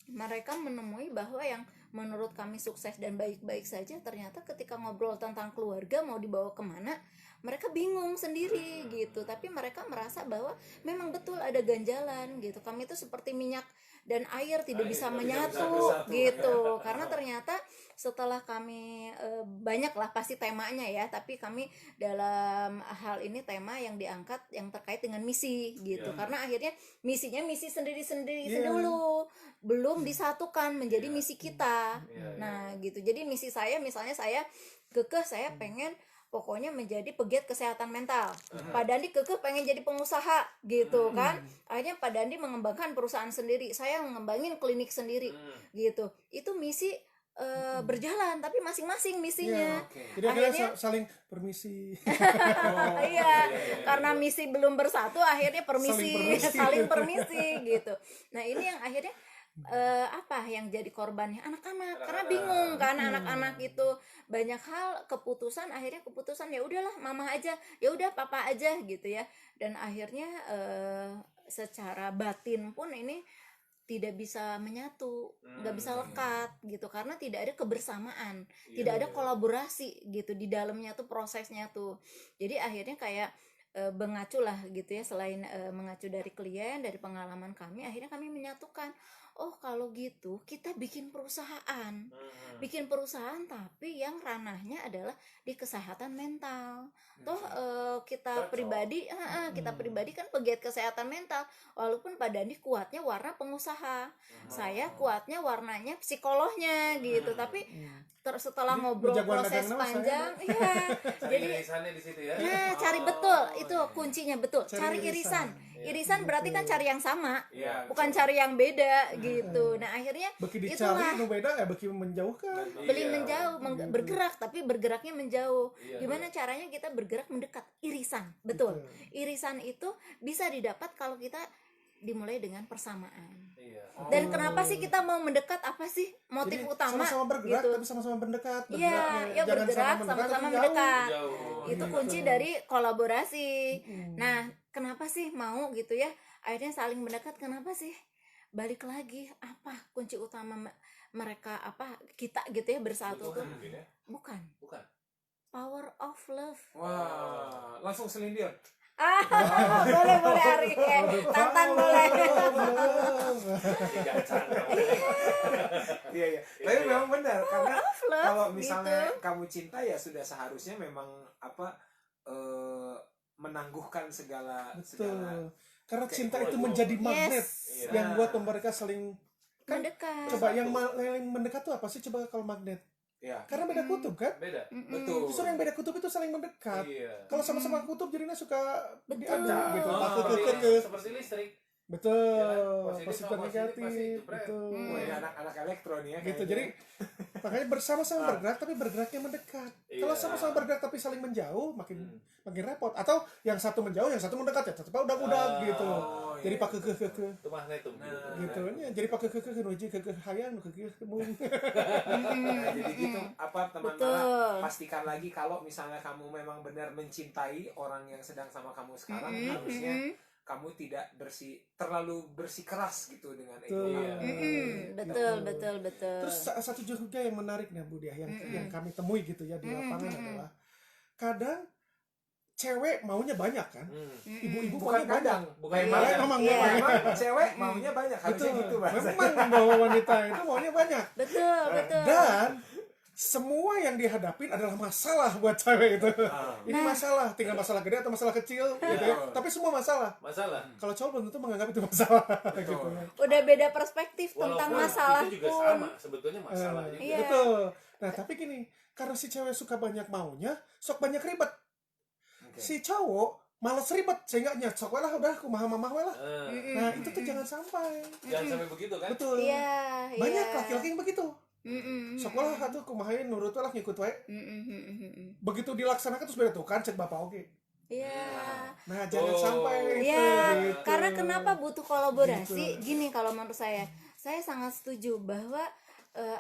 mereka menemui bahwa yang menurut kami sukses dan baik-baik saja, ternyata ketika ngobrol tentang keluarga mau dibawa kemana, mereka bingung sendiri gitu. Tapi mereka merasa bahwa memang betul ada ganjalan gitu. Kami itu seperti minyak dan air tidak bisa menyatu gitu. Karena ternyata setelah kami banyak lah pasti temanya ya, tapi kami dalam hal ini tema yang diangkat yang terkait dengan misi gitu. Karena akhirnya misinya misi sendiri-sendiri dulu, belum disatukan menjadi misi kita. Nah gitu. Jadi misi saya misalnya saya kekeh, saya pengen pokoknya menjadi pegiat kesehatan mental. Pak Dandi kekeh pengen jadi pengusaha gitu kan. Akhirnya Pak Dandi mengembangkan perusahaan sendiri, saya mengembangin klinik sendiri gitu. Itu misi berjalan tapi masing-masing misinya. Jadi akhirnya Akhirnya- saling permisi. Iya, karena misi belum bersatu akhirnya permisi, saling permisi gitu. Nah, ini yang akhirnya yang jadi korbannya anak-anak, karena bingung kan anak-anak itu banyak hal keputusan, akhirnya keputusan ya udahlah mama aja, ya udah papa aja gitu ya. Dan akhirnya secara batin pun ini tidak bisa menyatu, nggak bisa lekat gitu, karena tidak ada kebersamaan, tidak ada kolaborasi gitu di dalamnya tuh, prosesnya tuh. Jadi akhirnya kayak mengacu lah gitu ya, selain mengacu dari klien, dari pengalaman kami, akhirnya kami menyatukan, oh kalau gitu kita bikin perusahaan, tapi yang ranahnya adalah di kesehatan mental. Toh kita Cocok. pribadi kita pribadi kan pegiat kesehatan mental, walaupun Pak Dandi kuatnya warna pengusaha, saya kuatnya warnanya psikolognya gitu, tapi setelah Jadi, ngobrol jagoan proses dagang nama panjang Jadi jadi irisannya di situ ya. nah, cari betul itu kuncinya, betul, cari irisan. Irisan berarti kan cari yang sama, Iya, bukan cari yang beda gitu. Nah akhirnya beki dicari itulah nu beda ya beki menjauhkan. beli Iya. menjauh, bergerak, tapi bergeraknya menjauh. Iya, Gimana caranya kita bergerak mendekat? Irisan, betul. Irisan itu bisa didapat kalau kita dimulai dengan persamaan. Iya. Dan kenapa sih kita mau mendekat? Apa sih motif Jadi, utama? sama-sama bergerak gitu. tapi sama-sama mendekat. Iya, Bergeraknya ya jangan bergerak sama sama-sama tapi jauh. mendekat. Jauh. Itu kunci dari kolaborasi. Nah, kenapa sih mau gitu ya? Akhirnya saling mendekat, kenapa sih? Balik lagi, apa kunci utama mereka, apa kita gitu ya bersatu tuh? Tuhan mungkin ya. Bukan. Bukan. Power of love. Wah, langsung selindir. Boleh Ari. Tantan boleh. Tiga cangkang. Iya iya. Tapi memang benar karena love, kalau misalnya gitu. kamu cinta ya sudah seharusnya memang menangguhkan segala Betul. Karena cinta Kayak itu gua menjadi dulu. magnet Iya. yang buat mereka saling kan. Mendekat. Coba yang paling mendekat tuh apa sih coba kalau magnet? ya. Karena beda kutub kan? Beda. Betul. Justru yang beda kutub itu saling mendekat. Iya. Kalau sama-sama kutub jadinya suka Betul. diajak gitu. Oh, Takut seperti, ke seperti listrik. Betul. Ya kan? Positif Positif sama positif pasti negatif. jebret. Betul. Wah, ini anak-anak elektron ya. Gitu. kayaknya. Jadi makanya bersama-sama bergerak tapi bergeraknya mendekat. Kalau Iya. sama-sama bergerak tapi saling menjauh makin repot. Atau yang satu menjauh, yang satu mendekat ya tetap udah gitu. Oh, Jadi iya. pakai ke Itu magnetum gitu nya. Jadi pakai ke nuju ke hayang ke mung. Nah, jadi gitu apa teman Betul. Mara, pastikan lagi kalau misalnya kamu memang benar mencintai orang yang sedang sama kamu sekarang, harusnya kamu tidak terlalu bersikeras gitu dengan ego Betul. kamu. Betul. Terus satu juga yang menarik nih Bu Dia yang kami temui gitu ya di lapangan adalah kadang cewek maunya banyak kan, ibu-ibu Bukan maunya banyak. kadang, Bukan memang, banyak. Memang Iya. memang cewek maunya banyak, harusnya Betul. gitu bahasa. Memang bahwa wanita itu maunya banyak. Betul. Dan semua yang dihadapin adalah masalah buat cewek itu. Ini masalah, tinggal masalah gede atau masalah kecil gitu ya. Tapi semua masalah. Masalah. Kalau cowok belum tentu menganggap itu masalah gitu ya. Udah beda perspektif tentang Walaupun masalah itu juga pun. sama sebetulnya masalah juga. Iya. Betul. Nah, tapi gini, karena si cewek suka banyak maunya, sok banyak ribet. Oke. Si cowok males ribet sehingga sok lah udah kumaha mamah we lah. Nah, itu tuh jangan sampai. Jangan sampai begitu kan? Betul. Iya. Banyak laki-laki yang begitu. Mm-mm. Sok lah atuh kumahain nurut we lah ngikut we. Mm-mm. Begitu dilaksanakan terus beda tuh kan cek bapak oke. Iya. Nah, jangan Oh. sampai itu Iya, gitu. karena kenapa butuh kolaborasi? Gini kalau menurut saya sangat setuju bahwa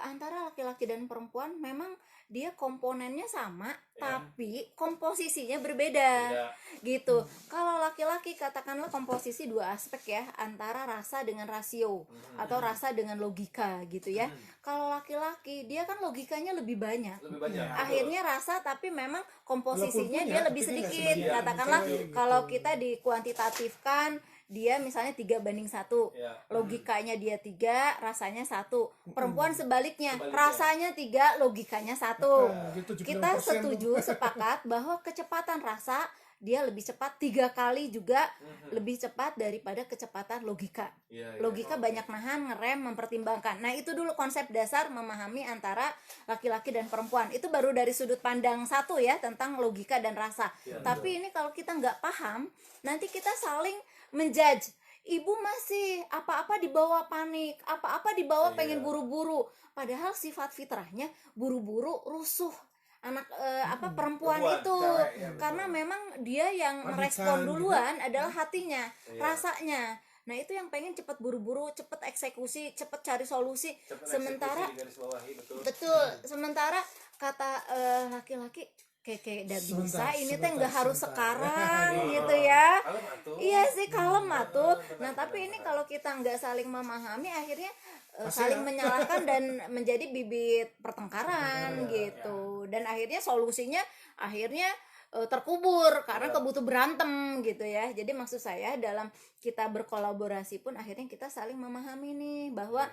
antara laki-laki dan perempuan memang dia komponennya sama, tapi komposisinya berbeda. Beda. Gitu. Kalau laki-laki katakanlah komposisi dua aspek ya, antara rasa dengan rasio atau rasa dengan logika gitu ya. Kalau laki-laki dia kan logikanya lebih banyak. Lebih banyak. Akhirnya rasa tapi memang komposisinya Walaupun dia punya, lebih tapi dia nggak sedikit. sebagian. Katakanlah Gitu. kalau kita dikuantitatifkan dia misalnya 3:1, Ya. logikanya dia 3, rasanya 1. Perempuan sebaliknya, Sebaliknya. rasanya 3, logikanya 1. Nah, gitu, 76% Kita tuh. setuju sepakat bahwa kecepatan rasa dia lebih cepat 3 kali juga lebih cepat daripada kecepatan logika. Iya, iya. Logika banyak nahan, ngerem, mempertimbangkan. Nah itu dulu konsep dasar memahami antara laki-laki dan perempuan. Itu baru dari sudut pandang satu ya, tentang logika dan rasa. Ya, Tapi ini kalau kita nggak paham, nanti kita saling menjudge. Ibu masih apa-apa dibawa panik, apa-apa dibawa pengen buru-buru. Padahal sifat fitrahnya buru-buru, rusuh. Anak perempuan Perempuan, itu cewek, ya, betul. karena memang dia yang Panikan merespon gitu. duluan adalah hatinya, Iya. rasanya. Nah itu yang pengen cepet buru-buru, cepet eksekusi, cepet cari solusi. Cepet Sementara eksekusi, digarisbawahi, betul. betul, sementara kata laki-laki kayak udah bisa Sebentar, ini teh sebentar, nggak harus sebentar. sekarang gitu ya. Kalem atuh. Iya sih kalem atuh. Benar, Nah tapi benar, ini benar. kalau kita nggak saling memahami akhirnya Pasti saling ya. menyalahkan dan menjadi bibit pertengkaran gitu. Dan akhirnya solusinya akhirnya terkubur karena kebutuh berantem gitu ya. Jadi maksud saya dalam kita berkolaborasi pun akhirnya kita saling memahami nih bahwa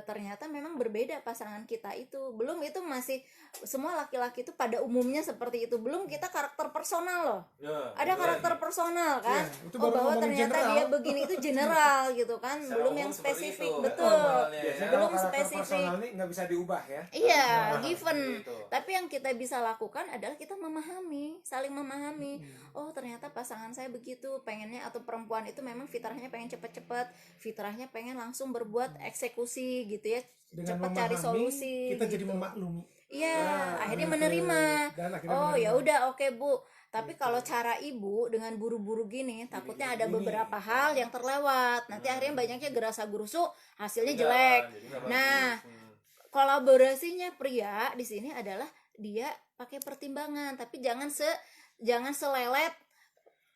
ternyata memang berbeda pasangan kita itu. Belum itu masih semua laki-laki itu pada umumnya seperti itu. Belum kita karakter personal loh. Ya, Ada itu karakter lagi. personal kan. Iya, itu Oh baru bahwa ngomongin ternyata general. dia begini itu general gitu kan. Secara Belum umum yang seperti spesifik. itu. Betul. Normalnya, Biasanya ya. kalau Belum karakter spesifik. personal nih nggak bisa diubah ya. Iya, Nah, given. gitu. Tapi yang kita bisa lakukan adalah kita memahami, saling memahami. Oh, ternyata pasangan saya begitu, pengennya atau perempuan itu memang fitrahnya pengen cepet-cepet, fitrahnya pengen langsung berbuat eksekusi gitu ya, Dengan cepet cari memahami, solusi. kita jadi gitu. memaklumi. Iya, akhirnya gitu. menerima. Dan akhirnya Oh, menerima. ya udah oke, Bu. Tapi kalau cara ibu dengan buru-buru gini, takutnya ada beberapa hal yang terlewat. Nanti akhirnya banyaknya gerasa gerusu, hasilnya jelek. Jadi nggak Nah, bagus. kolaborasinya pria di sini adalah dia pakai pertimbangan, tapi jangan selelet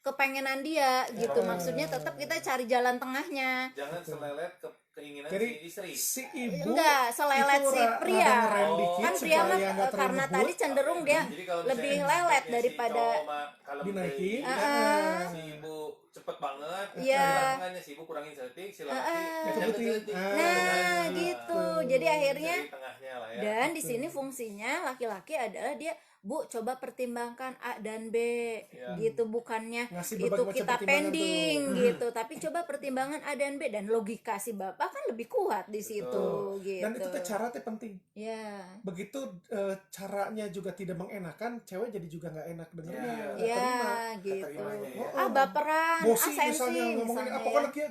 kepengenan dia gitu. Maksudnya tetap kita cari jalan tengahnya. Jangan selelet ke keinginan Jadi si istri. si ibu Enggak, selelet itu si pria. rada ngerem dikit Kan pria supaya mah nggak terlalu karena ngebut. tadi cenderung dia Jadi kalau lebih misalnya lelet speknya si daripada cowok mah kalem dinaikin. deui, si ibu cepet banget, Iya. tangannya si ibu kurangin setik, si laki Keputing. setik. Nah, gitu. Jadi akhirnya Jadi tengahnya lah ya. dan di sini fungsinya laki-laki adalah dia, Bu, coba pertimbangkan A dan B Ya. gitu, bukannya Ngasih itu berbagai macam kita pertimbangan pending tuh. gitu, tapi coba pertimbangan A dan B dan logika si bapak kan lebih kuat di situ gitu. Dan itu teh cara teh penting. Ya. Begitu caranya juga tidak mengenakan, cewek jadi juga nggak enak dengernya. Iya. nggak Ya, terima. gitu. Keterimanya ya. Oh, Baperan, Bosi sensi misalnya ngomongin misalnya apa ya. kan kayak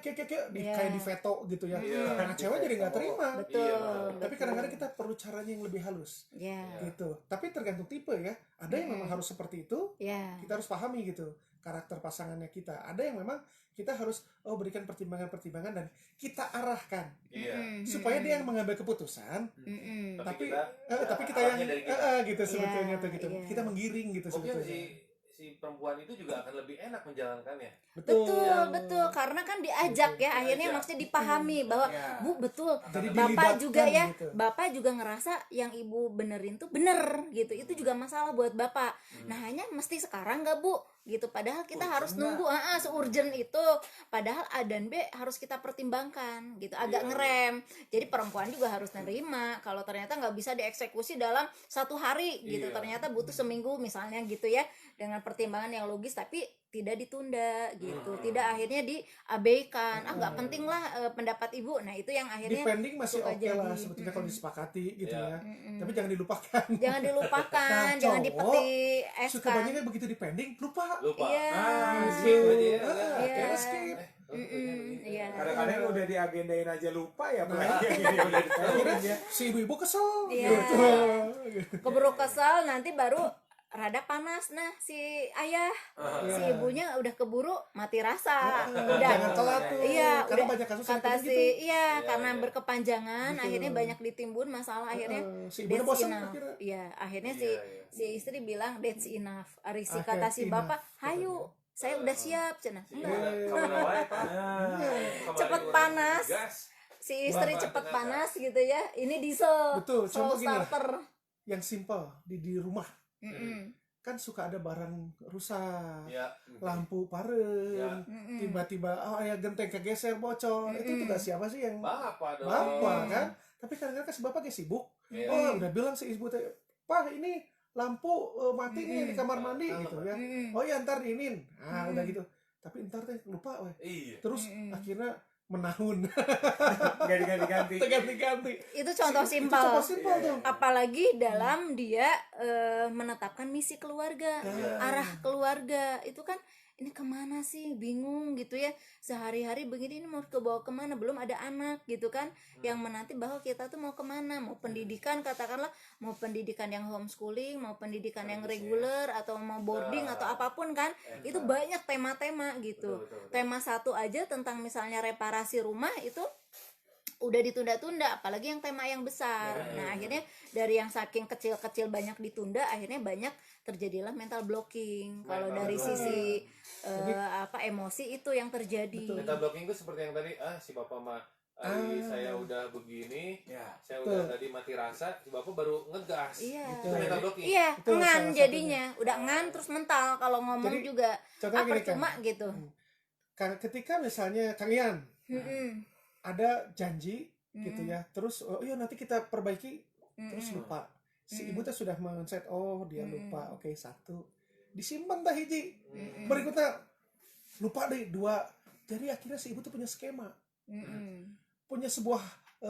Iya. kayak di veto gitu ya. Iya. Nah, cewek jadi nggak terima. Betul. Iya. Tapi betul. kadang-kadang kita perlu caranya yang lebih halus Ya. gitu. Tapi tergantung tipe ya. Ada yang memang harus seperti itu, Ya. kita harus pahami gitu karakter pasangannya kita. Ada yang memang kita harus berikan pertimbangan-pertimbangan dan kita arahkan Iya. supaya dia yang mengambil keputusan. Mm-mm. Tapi kita, tapi kita yang arahnya dari kita. gitu sebetulnya tuh gitu. iya. Kita menggiring gitu Mungkin sebetulnya. si perempuan itu juga akan lebih enak menjalankannya. Betul, karena kan diajak ya, akhirnya Diajak. maksudnya dipahami bahwa Ya. Bu betul, Jadi Bapak dilibatkan juga ya, gitu. Bapak juga ngerasa yang Ibu benerin tuh bener gitu, itu juga masalah buat Bapak. Nah hanya mesti sekarang nggak Bu gitu, padahal kita harus nunggu seurgent itu, padahal A dan B harus kita pertimbangkan gitu, agak Iya, ngerem. Jadi perempuan juga harus nerima kalau ternyata nggak bisa dieksekusi dalam 1 hari gitu, Iya. ternyata butuh seminggu misalnya gitu ya, dengan pertimbangan yang logis tapi tidak ditunda gitu, tidak akhirnya diabaikan, nggak penting lah pendapat ibu. Nah itu yang akhirnya Depending masih suka oke lah jadi. sebetulnya kalau disepakati gitu Iya. ya. Tapi jangan dilupakan. jangan dilupakan, Nah, jangan cowok dipeti es Suka kan. banyak yang begitu dipending lupa. Lupa. Iya. Skip aja ya. Iya. Akhirnya skip. Iya. Kadang-kadang udah diagendain aja lupa ya, apalagi yang ini udah Akhirnya ditahuin ya. si ibu-ibu kesel Iya. gitu. Keburu kesel nanti baru rada panas, nah si ayah si Iya. ibunya udah keburu mati rasa, udah Jangan telat tuh. iya Karena udah banyak kasus yang kata kayak si gitu. iya Iya, karena iya. berkepanjangan Betul. akhirnya banyak ditimbun masalah, akhirnya si ibunya that's bosan enough. akhirnya. Iya akhirnya Iya, si iya. si istri bilang that's enough. Ari si Akhir kata si enough, bapak, hayu saya udah siap cenah. Iya, Enggak. kemana wae, Pak. Cepet Kemarin panas. orang gas. Si istri Bapak cepet ternyata. panas gitu ya, ini diesel Betul, slow contoh gini lah. starter. Yang simple di rumah Mm-mm. kan suka ada barang rusak, Ya. lampu parem, Mm-mm. tiba-tiba ya genteng kegeser bocor. Itu tugas siapa sih yang Bapak dong. bapak kan? Tapi kadang-kadang kan si bapak kayak sibuk. Iya. Oh udah bilang si ibu teh, Pak ini lampu mati nih di kamar mandi gitu ya. Mm-mm. Oh ya ntar diinin. Nah udah gitu. Tapi ntar teh lupa weh. Iya. Terus akhirnya menahun Gak diganti-ganti. ganti-ganti. Itu contoh Itu simpel. contoh simpel tuh. Apalagi dalam dia menetapkan misi keluarga, Iya. arah keluarga itu kan ini kemana sih, bingung gitu ya, sehari-hari begini ini mau kebawa kemana, belum ada anak gitu kan, yang menanti bahwa kita tuh mau kemana, mau pendidikan katakanlah, mau pendidikan yang homeschooling, mau pendidikan yang reguler atau mau boarding atau apapun kan, itu banyak tema-tema gitu. Betul, betul, betul. Tema satu aja tentang misalnya reparasi rumah itu udah ditunda-tunda, apalagi yang tema yang besar. Nah akhirnya dari yang saking kecil-kecil banyak ditunda, akhirnya banyak terjadilah mental blocking. Kalau dari sisi emosi itu yang terjadi. Mental blocking itu seperti yang tadi, si bapak mah saya udah begini, Ya. saya udah tadi mati rasa, si bapak baru ngegas. Iya. Itu mental blocking. Iya, Itu ngan salah jadinya, udah ngan terus mental kalau ngomong Jadi, juga contohnya gini, percuma gitu. Ketika misalnya Kang Ian Mm-mm. ada janji gitu ya, terus oh iya nanti kita perbaiki, terus lupa. Si ibu tuh sudah men-set, oh dia lupa, oke, 1 disimpan dah hiji, berikutnya lupa deh 2. Jadi akhirnya si ibu tuh punya skema, punya sebuah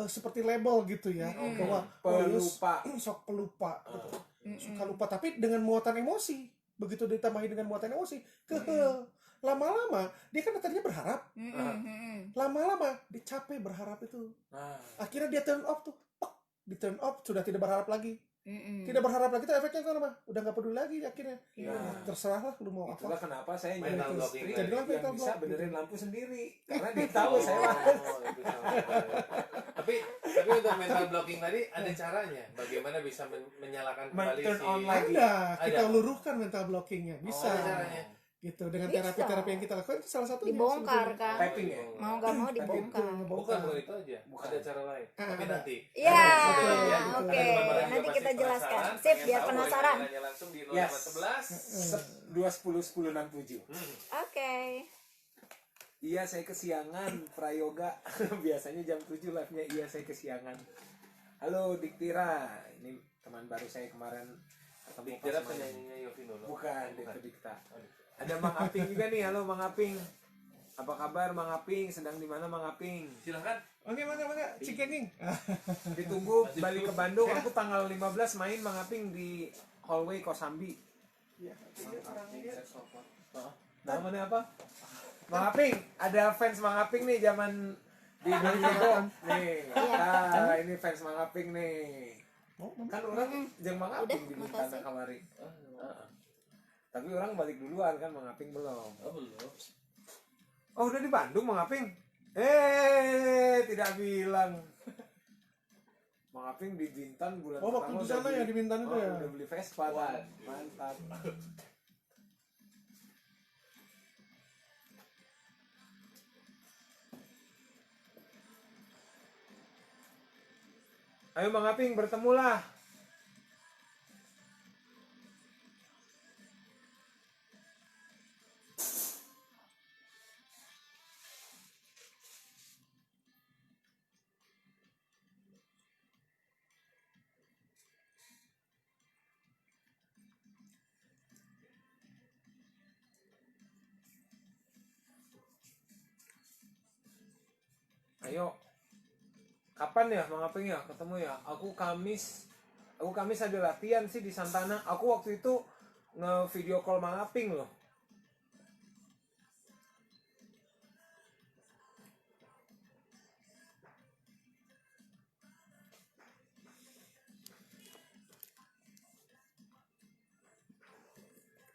seperti label gitu ya, bahwa Pelupa. sok pelupa gitu. Suka lupa tapi dengan muatan emosi. Begitu ditambahin dengan muatan emosi, lama-lama dia kan tadinya berharap, lama-lama dia capek berharap itu, akhirnya dia turn off tuh, di turn off, sudah tidak berharap lagi. Tidak berharap lagi, itu efeknya kan apa? Udah nggak peduli lagi akhirnya. Terserahlah lu mau apa. Itulah kenapa saya Mental nyari blocking istri lagi. yang Mental bisa block. benerin lampu sendiri, karena dia tahu saya mah. Itu sama. tapi untuk mental blocking tadi ada caranya. Bagaimana bisa menyalakan kembali Turn on si lagi. Kita Ada. luruhkan mental blockingnya, bisa. Ada caranya. Gitu dengan Bisa. terapi-terapi yang kita lakukan itu salah satunya. Dibongkar sebetulnya. kan, Typing ya. mau gak mau dibongkar. Bukan itu aja. Ada cara lain. Tapi ada. nanti. Ya, Ada. oke. Teman-teman juga Nanti pasti kita jelaskan. penasaran, Sip, pengen biar tahu, boleh penasaran. nanya langsung di Yes. 0811. 210 1067. Oke. Iya, saya kesiangan prayoga. Biasanya jam 7 live-nya. Iya, saya kesiangan. Halo Diktira, ini teman baru saya kemarin ketemu Dikira pas main. penyanyinya Yovie Nuno. Bukan, Devo Dikta. Ada Mang Aping juga nih. Halo Mang Aping. Apa kabar Mang Aping? Sedang di mana Mang Aping? Silahkan. Oke, mana Cikening. Ditunggu balik ke Bandung. Aku tanggal 15 main Mang Aping di hallway Kosambi. Iya, Namanya apa? Mang Aping, ada fans Mang Aping nih zaman di Indonesia. Nih, ini fans Mang Aping nih. Kan orang jeung Mang Aping di makasih. Bintana kamari. Tapi orang balik duluan kan, Mang Aping belum. Belum. Oh, udah di Bandung Mang Aping? Tidak bilang. Mang Aping di Bintan bulan Oh, waktu pertama di sana udah ya, beli- di Bintan itu ya? Udah beli Vespa kan. Mantap. Ayo Mang Aping, bertemulah. Ayo. Kapan ya Mang Aping ya ketemu ya? Aku Kamis ada latihan sih di Santana. Aku waktu itu nge-video call Mang Aping loh.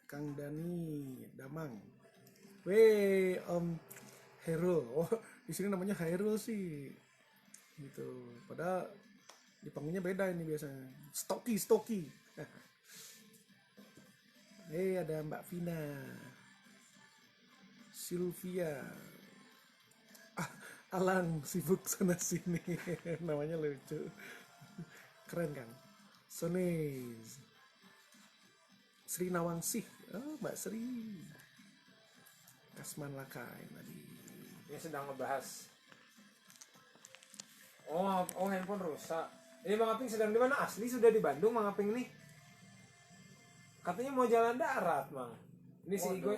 Kang Dani Damang. Weh, Om Hairul. Oh, di sini namanya Hairul sih. Gitu. Padahal dipanggilnya beda ini biasanya. Stoki. Ada Mbak Vina. Sylvia. Alang sibuk sana sini. Namanya lucu. Keren kan? Sones. Sri Nawangsih. Oh, Mbak Sri. Kasman Lakai tadi. Ini sedang ngebahas. Oh handphone rusak. Ini Mang Aping sedang di mana? Asli sudah di Bandung Mang Aping nih. Katanya mau jalan darat, Mang. Ini si Igoy.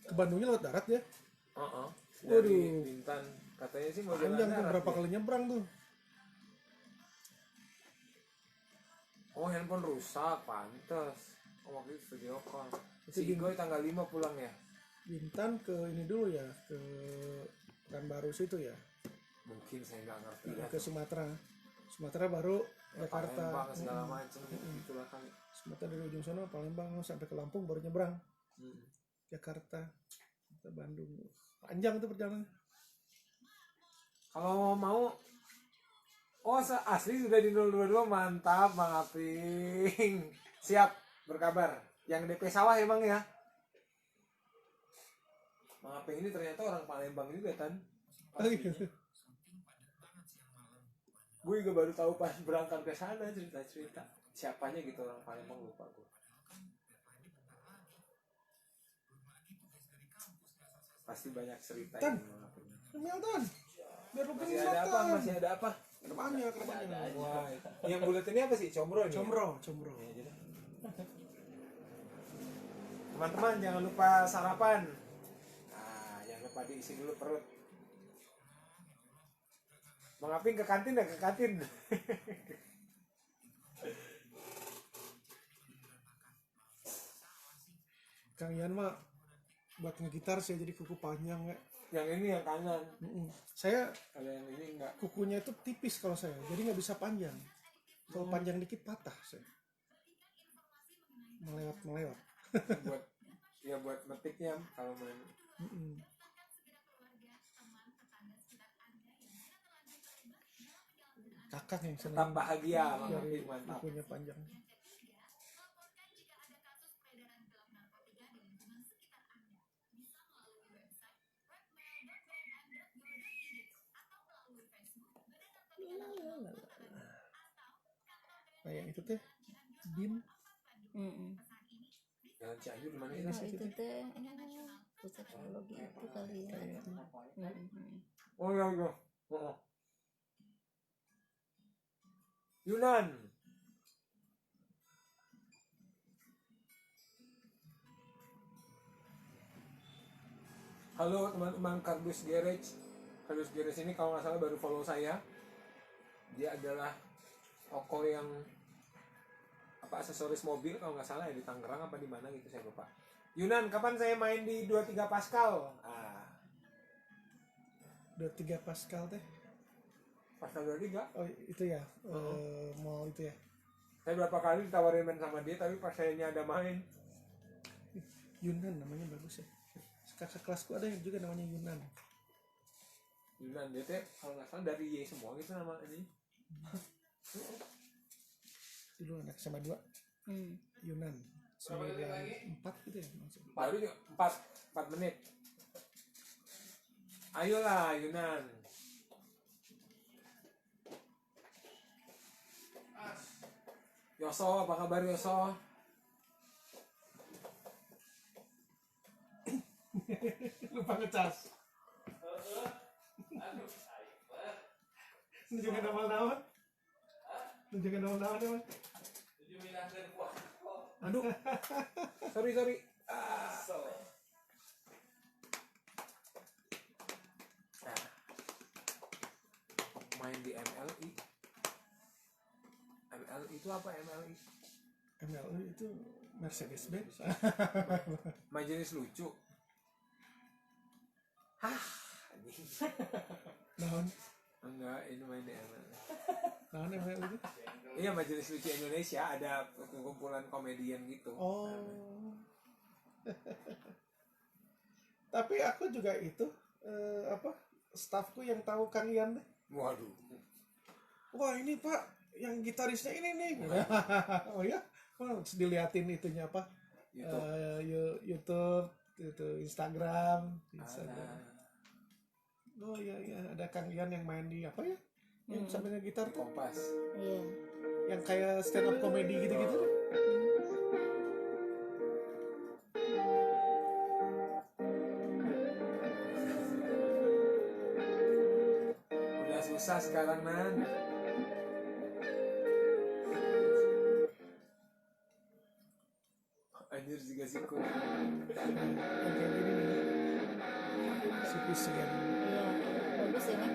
Ke Bandungnya lewat darat ya? Dari Waduh. Bintan. Katanya sih mau jalan Panjang tuh, darat. berapa dia. kali nyebrang tuh. Oh handphone rusak, pantes. Oh waktu itu video call. Si Itu Igoy tanggal 5 pulang ya? Bintan ke ini dulu ya, ke Pekanbaru situ ya, Mungkin saya nggak ngerti ya. ke Sumatera. Sumatera baru Palembang Jakarta. segala macam itulah kan. Sumatera dari ujung sana Palembang sampai ke Lampung baru nyebrang. Jakarta, ke Bandung. Panjang tuh perjalanan. Kalau mau, asli sudah di 022, mantap Mang Aping. Siap berkabar. Yang DP sawah emang ya. Mang Aping ini ternyata orang Palembang juga kan. Gue juga baru tahu pas berangkat ke sana cerita-cerita. Siapanya gitu orang Palembang, lupa gue. Pasti banyak cerita Tan. ini Mang Aping. Milton, biar lu Masih ada apa? Masih ada apa? Banyak. Wah, yang bulat ini apa sih? Combro ini? Combro. Ya, jadi. Teman-teman jangan lupa sarapan. Nah, jangan lupa diisi dulu perut. Mang Aping ke kantin ya, ke kantin. Kang Ian mah buat ngegitar saya jadi kuku panjang ya. Yang ini yang kanan. Saya Kalau yang ini enggak. kukunya itu tipis kalau saya, jadi nggak bisa panjang. Kalau panjang dikit patah saya. Melewat. buat metiknya kalau main. Kakak yang Tetap senang bahagia, Mang dari Aping, mantap. kukunya panjang. Nah yang itu teh bin. Jalan Cianjur di mana Nah, ini? itu teh pusat teknologi itu kali ya. Oh iya. Oh. Yunan. Halo teman-teman Kardus Garage. Kardus Garage ini kalau nggak salah baru follow saya. Dia adalah toko yang aksesoris mobil kalau nggak salah ya, di Tangerang apa di mana gitu saya lupa. Yunan, kapan saya main di 23 Pascal? 23 Pascal teh. Pascal 23. Oh itu ya, mall itu ya. Saya berapa kali ditawarin main sama dia, tapi pas sayanya ada main. Yunan namanya bagus ya. Kakak kelasku ada yang juga namanya Yunan. Yunan, dia teh kalau nggak salah dari Y semua gitu nama ini. Dulu anak SMA 2 Yunan 94 gitu ya maksudnya. Baru 4 menit. Ayolah Yunan. Yoso, apa kabar Yoso? Lupa ngecas. Nunjukin nama-nama. Emang. Aduh. Sorry. Main di MLI. MLI itu apa MLI? MLU itu Mercedes Benz. Majelis lucu. Anjing. Naon? Enggak, ini main di MLI. Naon MLU itu? Iya, Majelis Lucu Indonesia, ada kumpulan komedian gitu. Oh. Tapi aku juga itu stafku yang tahu Kang Ian deh. Waduh. Wah ini Pak, yang gitarisnya ini nih. Oh ya, terus diliatin itunya apa? YouTube, itu Instagram. Oh iya, ada Kang Ian yang main di apa ya? Yang sambil gitar tuh. Kompas. Iya. Yang kayak stand up comedy gitu-gitu deh. Udah susah sekarang, Nan. Anjir juga siku. Yang kayak gini nih. Si Iya, bagus ini.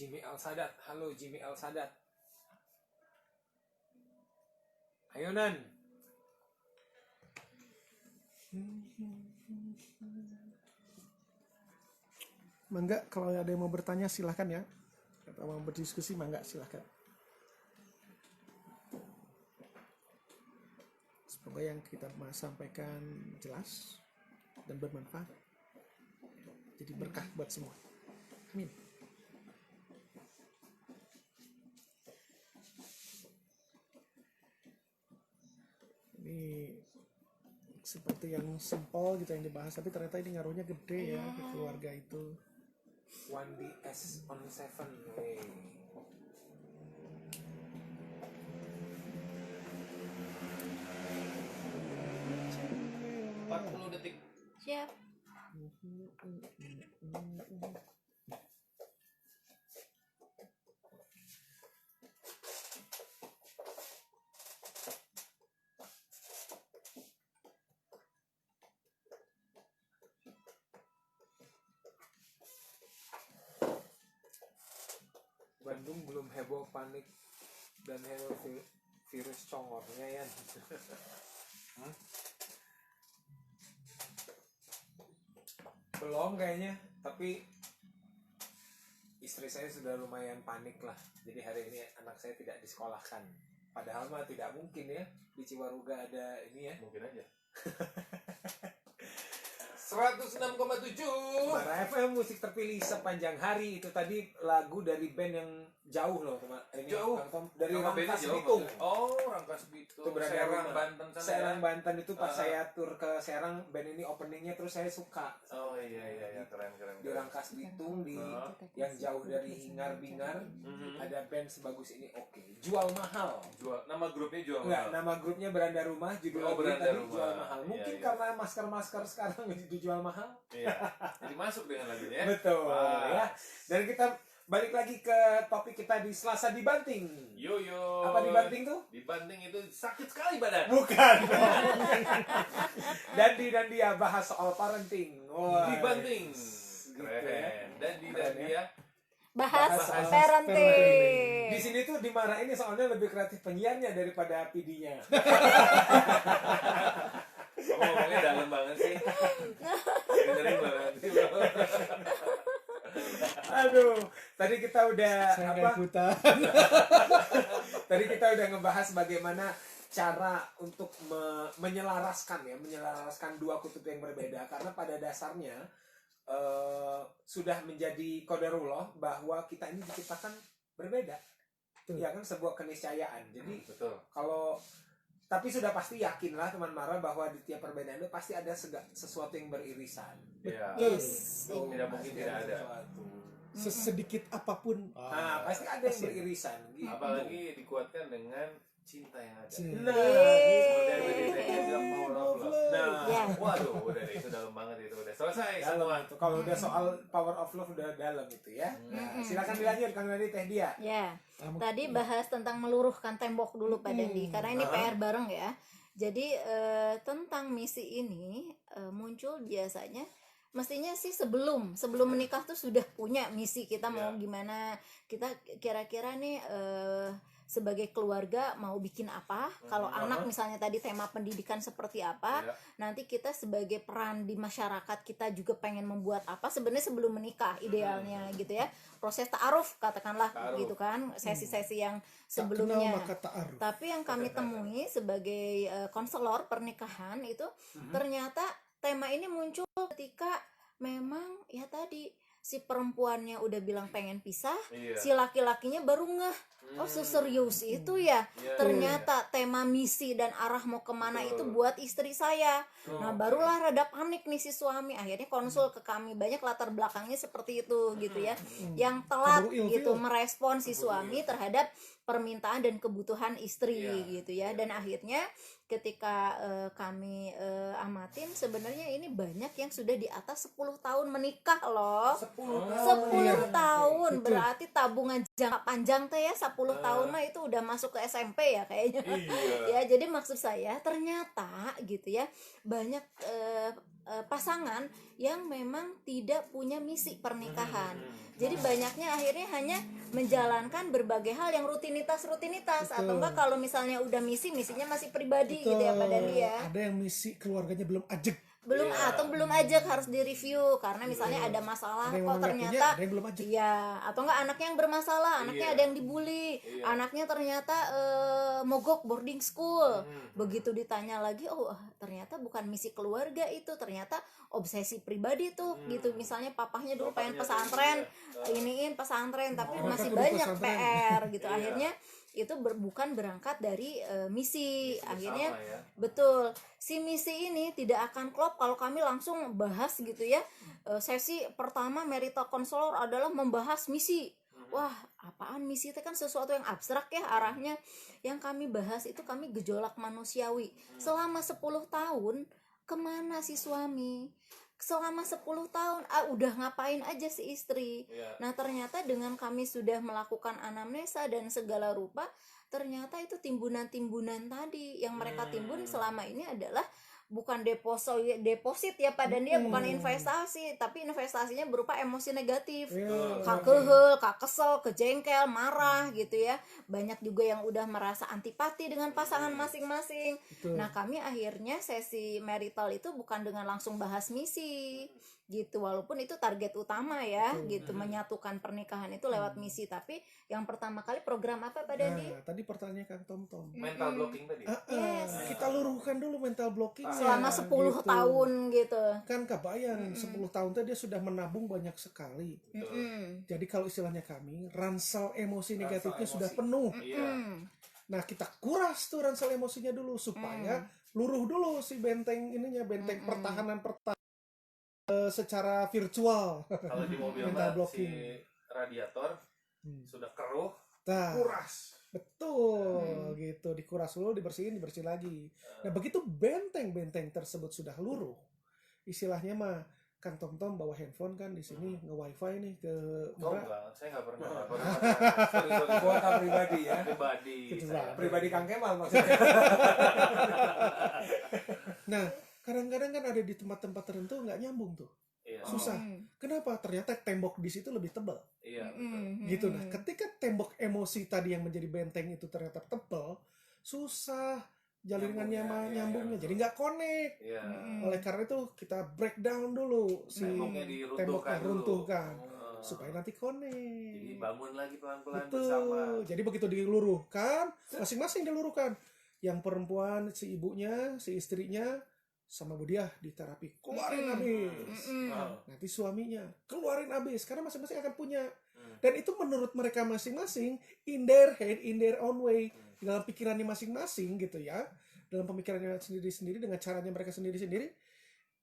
Jimmy Al Sadat. Halo Jimmy Al Sadat. Ayo Nan. Mangga kalau ada yang mau bertanya silahkan ya. Atau mau berdiskusi mangga silahkan. Semoga yang kita sampaikan jelas dan bermanfaat. Jadi berkah buat semua. Amin. Ini seperti yang simpel gitu yang dibahas, tapi ternyata ini ngaruhnya gede ya ke keluarga itu. 1DS on 7 way. detik. Siap. Bandung belum heboh panik dan heboh virus congornya ya. Belum kayaknya, tapi istri saya sudah lumayan panik lah. Jadi hari ini anak saya tidak disekolahkan. Padahal mah tidak mungkin ya, di Ciwaruga ada ini ya. Mungkin aja. 106,7 Bara FM musik terpilih sepanjang hari. Itu tadi lagu dari band yang jauh loh teman. Ini Jauh. Kang Tom, dari Nama bandnya Rangkas jauh Bitung. maksudnya. Oh, Rangkas Bitung. Itu berada Serang rumah. Banten sana Serang ya. Banten itu pas saya tur ke Serang, band ini openingnya terus saya suka. Oh iya keren. Di Rangkas Bitung, di yang jauh dari hingar-bingar, ada band sebagus ini. Oke, Jual Mahal. Nama grupnya jual Enggak, mahal. nama grupnya Beranda Rumah, judul Oh, lagunya Beranda tadi Rumah. Jual Mahal. Mungkin Iya. karena masker-masker sekarang dijual mahal. Iya. Jadi masuk dengan lagunya. Betul Wah. ya. Dan kita balik lagi ke topik kita di Selasa dibanting. Yo. Apa dibanting tuh? Dibanting itu sakit sekali badan. Bukan. dan dia bahas soal parenting. Wah. Dibanting. Gitu Keren. ya. Dan Keren ya. dia Bahas Bahas parenting. Di sini tuh dimarahin soalnya lebih kreatif penyiarnya daripada PD-nya. kamu ngomongnya dalam banget sih. Dengerin banget. Aduh, tadi kita udah Saya apa? nggak ikutan. Tadi kita udah ngebahas bagaimana cara untuk menyelaraskan dua kutub yang berbeda, karena pada dasarnya sudah menjadi qadarullah bahwa kita ini diciptakan berbeda. Betul. Ya kan, sebuah keniscayaan. Jadi Betul. tapi sudah pasti yakinlah teman Mara bahwa di tiap perbedaan itu pasti ada sesuatu yang beririsan. Iya. Yes. Tuh, Tidak pasti mungkin tidak ada. sesuatu. Sesedikit apapun. Nah, pasti ada yang beririsan gitu. Apalagi dikuatkan dengan cinta yang ada. Nah, Seperti yang tadi saya bilang power of love. nah, Ya. Waduh, udah deh, itu dalam banget itu udah selesai semua. dalam itu. Kalau udah soal power of love udah dalam itu ya. Nah, silakan dilanjut Kang Nadi, Teh Dia. Ya, tadi bahas tentang meluruhkan tembok dulu Pak Dendi, karena ini PR bareng ya. Jadi tentang misi ini muncul biasanya, mestinya sih sebelum menikah tuh sudah punya misi kita mau gimana, kita kira-kira nih sebagai keluarga mau bikin apa. Kalau anak misalnya tadi tema pendidikan seperti apa, nanti kita sebagai peran di masyarakat kita juga pengen membuat apa sebenarnya sebelum menikah idealnya gitu ya. Proses ta'aruf katakanlah gitu kan, sesi-sesi yang sebelumnya. Tak kenal maka ta'aruf. Tapi yang kami temui sebagai konselor pernikahan itu ternyata tema ini muncul ketika memang ya tadi si perempuannya udah bilang pengen pisah, si laki-lakinya baru ngeh, oh seserius itu ya. Ternyata tema misi dan arah mau kemana itu buat istri saya. Nah barulah rada panik nih si suami, akhirnya konsul ke kami. Banyak latar belakangnya seperti itu gitu ya, yang telat gitu merespon si suami terhadap permintaan dan kebutuhan istri gitu ya. Dan akhirnya ketika kami amatin, sebenarnya ini banyak yang sudah di atas 10 tahun menikah loh. 10 tahun tahun, Betul. berarti tabungan jangka panjang teh ya 10 tahun mah itu udah masuk ke SMP ya kayaknya. Iya. Ya, jadi maksud saya ternyata gitu ya, banyak pasangan yang memang tidak punya misi pernikahan. Jadi banyaknya akhirnya hanya menjalankan berbagai hal yang rutinitas atau Betul. enggak kalau misalnya udah misinya masih pribadi gitu ya Pak Dandi ya. Ada yang misi keluarganya belum ajak. Belum atau belum ajak, harus direview karena misalnya ada masalah Ada yang kok memang nggak punya, ternyata ada yang belum ajak. iya, atau enggak anaknya yang bermasalah, anaknya Iya. ada yang dibully, Iya. anaknya ternyata mogok boarding school. Begitu ditanya lagi, oh ternyata bukan misi keluarga itu, ternyata obsesi pribadi tuh gitu. Misalnya papahnya dulu pengen Bapaknya pesantren, tuh, iniin pesantren tapi Anak masih aku di banyak pesantren. PR gitu. Iya. Akhirnya itu bukan berangkat dari misi. Akhirnya Sama ya. betul, si misi ini tidak akan klop kalau kami langsung bahas gitu ya. Sesi pertama marital counselor adalah membahas misi. Wah, apaan misi itu kan sesuatu yang abstrak ya arahnya. Yang kami bahas itu kami gejolak manusiawi. Selama 10 tahun kemana si suami? Selama 10 tahun udah ngapain aja si istri? Iya. Nah, ternyata dengan kami sudah melakukan anamnesa dan segala rupa, ternyata itu timbunan-timbunan tadi yang mereka timbun selama ini adalah bukan deposit ya Pak Dandi, bukan investasi, tapi investasinya berupa emosi negatif. Iya. Kakehel, kakesel, kejengkel, marah gitu ya. Banyak juga yang udah merasa antipati dengan pasangan masing-masing. Betul. Nah, kami akhirnya sesi marital itu bukan dengan langsung bahas misi gitu, walaupun itu target utama ya gitu, menyatukan pernikahan itu lewat misi. Tapi yang pertama kali program apa Pak Dandi? Nah, tadi pertanyaannya Kang Tom. Mental blocking tadi. Yes. Kita luruhkan dulu mental blocking Selama 10 tahun gitu. Kan kebayang 10 tahun tadi dia sudah menabung banyak sekali. Jadi kalau istilahnya kami, ransel emosi negatifnya emosi. sudah penuh. Iya. Nah, kita kuras tuh ransel emosinya dulu supaya luruh dulu si benteng ininya, benteng pertahanan secara virtual. Kalau di mobil Mental mah blocking. si radiator sudah keruh, Nah, kuras. betul gitu, dikuras dulu, dibersihin lagi. Nah, begitu benteng-benteng tersebut sudah luruh, istilahnya mah Kang Tom bawa handphone kan di sini nge-wifi nih ke Oh Mura. enggak, saya enggak pernah. Sorry. Kuota pribadi ya. Pribadi. Gitu saya. lah. Pribadi Kang Kemal maksudnya. Nah, kadang-kadang kan ada di tempat-tempat tertentu nggak nyambung tuh, Iya. susah. Kenapa? Ternyata tembok di situ lebih tebal. Iya. Gitu. Nah, ketika tembok emosi tadi yang menjadi benteng itu ternyata tebal, susah jaringannya nyambungnya, jadi nggak connect. Iya. Oleh karena itu kita breakdown dulu si Temboknya diruntuhkan temboknya, dulu. runtuhkan Oh. supaya nanti connect. Jadi bangun lagi pelan-pelan Betul. bersama. Jadi begitu diluruhkan, masing-masing diluruhkan. Yang perempuan si ibunya, si istrinya sama Budiah di terapi keluarin habis. Oh. Nanti suaminya keluarin habis karena masing-masing akan punya. Dan itu menurut mereka masing-masing in their head, in their own way, dalam pikirannya masing-masing gitu ya. Dalam pemikirannya sendiri-sendiri dengan caranya mereka sendiri-sendiri.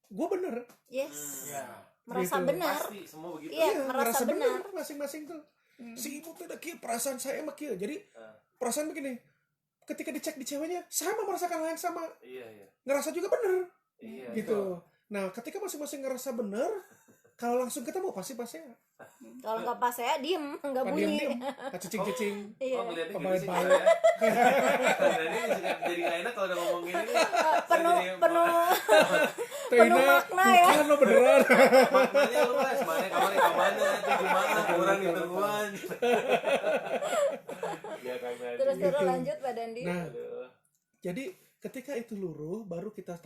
Gue bener. Yes. Ya. Merasa Gitu. benar. Pasti semua begitu. Iya. merasa benar. masing-masing tuh. Si ibu tuh udah kieu, perasaan saya mah kieu. Jadi perasaan begini, ketika dicek di ceweknya sama merasakan hal yang sama, Iya, iya. ngerasa juga bener Iya. gitu. Nah, ketika masing-masing ngerasa bener, kalau langsung ketemu pasti ya. Kalau nggak pas saya diem, nggak Kan bunyi. diam-diam, cicing-cicing. Iya. Oh, ngeliatnya gitu sih. Baik-baik. Jadi jadi gak enak kalau udah ngomong gini nih. Penuh makna ya. Bukan lo beneran. Maknanya lu guys, mana kamar di mana itu gimana kurang di tengguan. Ya kan Terus Gitu. lanjut Pak Dandi. Nah, jadi ketika itu luruh, baru kita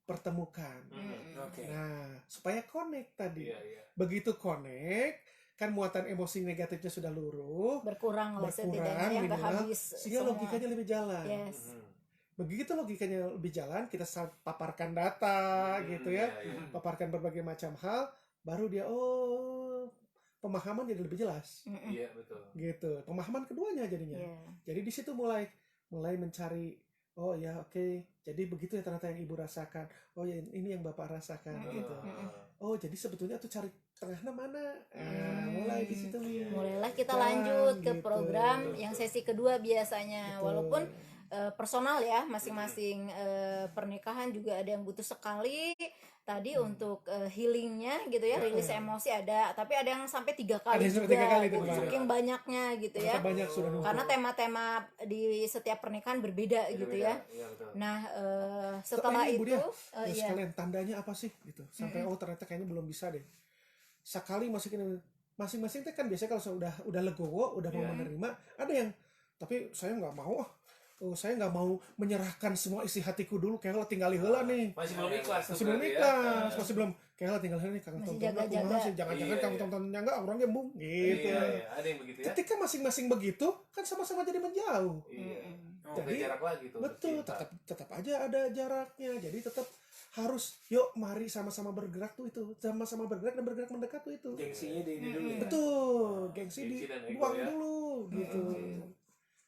pertemukan. Oke. Nah, supaya connect tadi. Iya, iya. Begitu connect, kan muatan emosi negatifnya sudah luruh, Berkurang lah setidaknya berkurang yang nggak minimal, habis sehingga semua. logikanya lebih jalan. Yes. Begitu logikanya lebih jalan, kita paparkan data gitu ya, paparkan berbagai macam hal, baru dia pemahaman jadi lebih jelas. Iya, betul. Gitu. Pemahaman keduanya jadinya. Iya. Jadi di situ mulai mencari, oh ya oke, jadi begitu ya ternyata yang ibu rasakan, oh ya ini yang bapak rasakan gitu. Oh jadi sebetulnya tuh cari tengahnya mana? Mulai di situ. Mulailah kita Kan, lanjut ke gitu. program yang sesi kedua biasanya. Betul. Walaupun personal ya, masing-masing pernikahan juga ada yang butuh sekali tadi untuk healingnya gitu ya, rilis emosi ada, tapi ada yang sampai 3 Ada kali yang sampai juga 3 kali itu gitu, kemarin. saking banyaknya gitu ya. Ternyata banyak sudah numpuk. Karena tema-tema di setiap pernikahan berbeda gitu ya. Iya, betul. Nah setelah ini, Bu itu Dia, iya. sekalian tandanya apa sih gitu sampai oh ternyata kayaknya belum bisa deh. Sekali masukin masing-masing teh kan biasanya kalau udah legowo, udah mau menerima, ada yang tapi saya nggak mau saya nggak mau menyerahkan semua isi hatiku dulu, kayak lah tinggali heula nih. Masih belum ikhlas. Masih belum ikhlas, masih belum kayak lah tinggal heula nih kang Masih tonton jaga-jaga. aku sih, jangan-jangan Iya, kang iya. tontonnya enggak orangnya embung gitu. Iya, ada yang begitu ya. Ketika masing-masing begitu kan sama-sama jadi menjauh. Iya. Jadi, Jadi jarak lagi tuh. Betul, bercinta. tetap aja ada jaraknya. Jadi tetap harus yuk mari sama-sama bergerak tuh itu, sama-sama bergerak dan bergerak mendekat tuh itu. Gengsinya di ini dulu ya. Betul, gengsi Gengsi dan ego dibuang ya. dulu gitu.